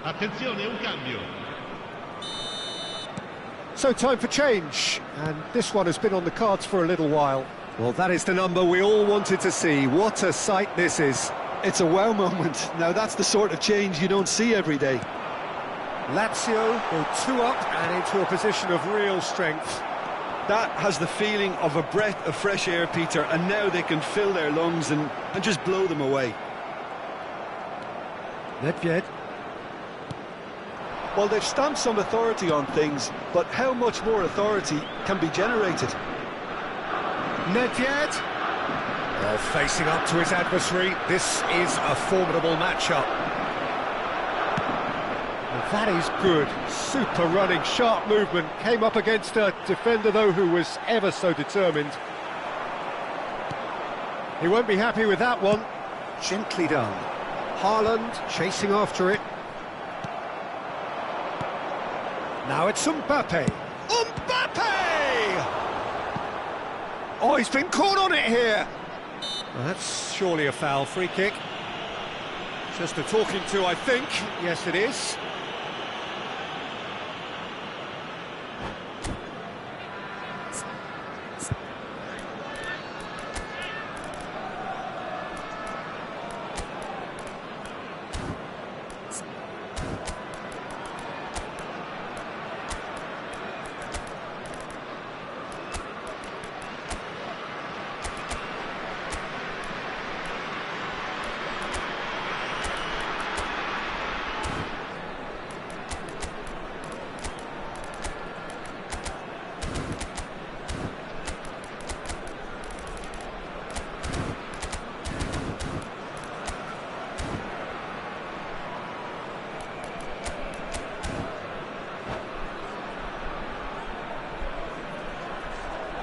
Attenzione, un cambio. So time for change, and this one has been on the cards for a little while. Well, that is the number we all wanted to see. What a sight this is. It's a wow moment. Now that's the sort of change you don't see every day. Lazio go 2 up and into a position of real strength. That has the feeling of a breath of fresh air, Peter, and now they can fill their lungs and just blow them away. Nedved. Well, they've stamped some authority on things, but how much more authority can be generated? Nedved. Oh, facing up to his adversary. This is a formidable matchup. Well, that is good. Super running, sharp movement. Came up against a defender, though, who was ever so determined. He won't be happy with that one. Gently done. Haaland chasing after it. Now it's Mbappe. Mbappe! Oh, he's been caught on it here. Well, that's surely a foul. Free kick. Just a talking to, I think. Yes, it is.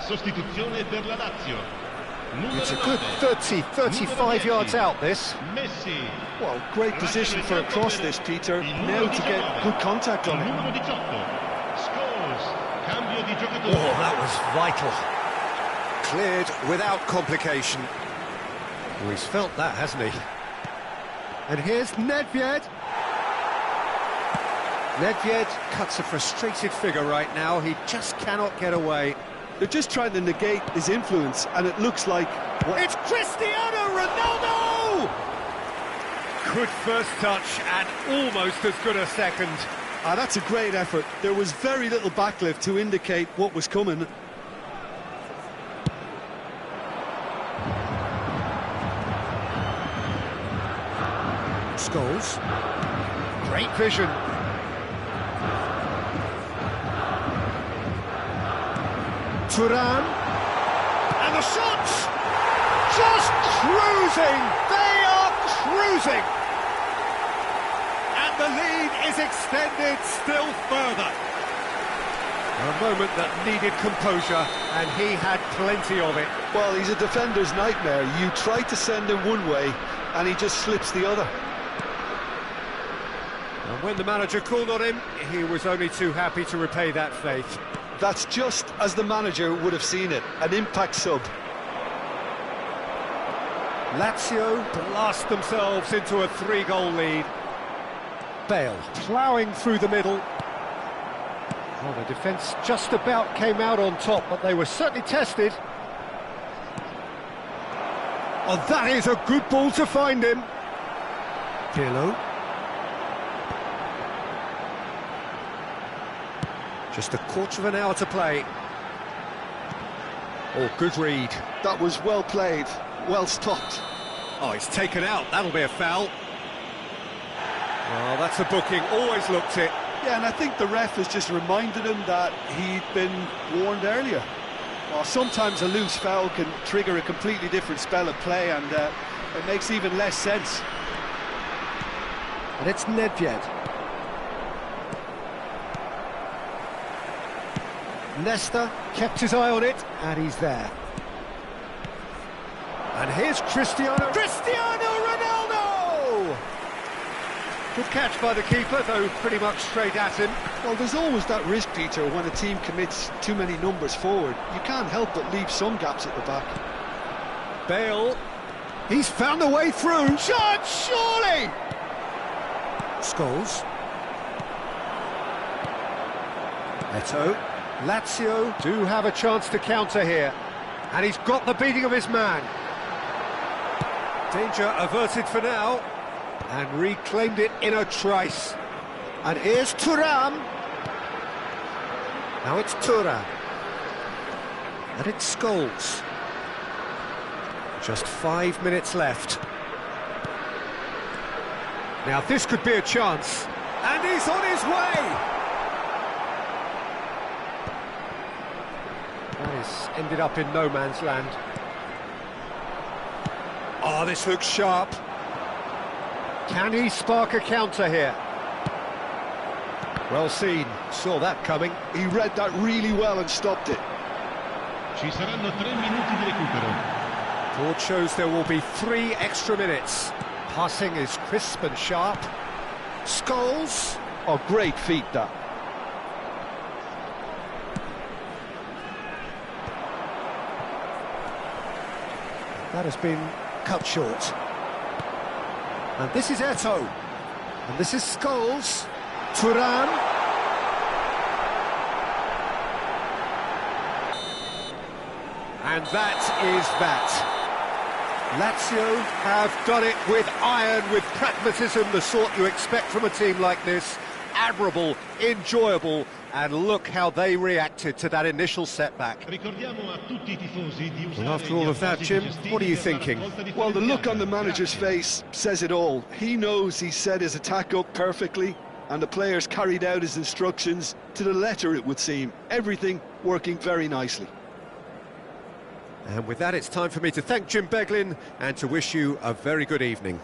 Sostituzione per la Lazio. It's a good 30, 35 yards out, this. Messi. Well, great position for a cross this, Peter. Now to get good contact on it. Numero 18. Scores. Cambio di giocatore. Oh, that was vital. Cleared without complication. Oh, he's felt that, hasn't he? And here's Nedved. Nedved cuts a frustrated figure right now. He just cannot get away. They're just trying to negate his influence, and it looks like... It's Cristiano Ronaldo! Good first touch and almost as good a second. Ah, that's a great effort. There was very little backlift to indicate what was coming. Scholes. Great vision. Turan, and the shots, just cruising, they are cruising, and the lead is extended still further. A moment that needed composure, and he had plenty of it. Well, he's a defender's nightmare. You try to send him one way, and he just slips the other. And when the manager called on him, he was only too happy to repay that faith. That's just as the manager would have seen it, an impact sub. Lazio blast themselves into a 3-goal lead. Bale ploughing through the middle. Well, the defence just about came out on top, but they were certainly tested. Oh, that is a good ball to find him. Pirlo. Just a quarter of an hour to play. Oh, good read. That was well played, well stopped. Oh, he's taken out. That'll be a foul. Well, that's a booking, always looked it. Yeah, and I think the ref has just reminded him that he'd been warned earlier. Well, sometimes a loose foul can trigger a completely different spell of play, and it makes even less sense. And it's Nedved. Nesta kept his eye on it, and he's there. And here's Cristiano Ronaldo! Good catch by the keeper, though pretty much straight at him. Well, there's always that risk, Peter, when a team commits too many numbers forward. You can't help but leave some gaps at the back. Bale, he's found a way through. Shot, surely! Scholes. Eto'o. Lazio do have a chance to counter here. And he's got the beating of his man. Danger averted for now. And reclaimed it in a trice. And here's Thuram. Now it's Thuram. And it's Scholes. Just 5 minutes left. Now this could be a chance. And he's on his way! That has ended up in no man's land. Oh, this looks sharp. Can he spark a counter here? Well seen, saw that coming. He read that really well and stopped it. Ci saranno 3 minuti di recupero. Board shows there will be 3 extra minutes. Passing is crisp and sharp. Scholes. Oh, great feat, that. That has been cut short. And this is Eto'o. And this is Scholes. Thuram. And that is that. Lazio have done it with iron, with pragmatism, the sort you expect from a team like this. Admirable, enjoyable, and look how they reacted to that initial setback. Well, after all of that, Jim, what are you thinking? Well, the look on the manager's face says it all. He knows he set his attack up perfectly, and the players carried out his instructions to the letter, it would seem. Everything working very nicely. And with that, it's time for me to thank Jim Beglin and to wish you a very good evening.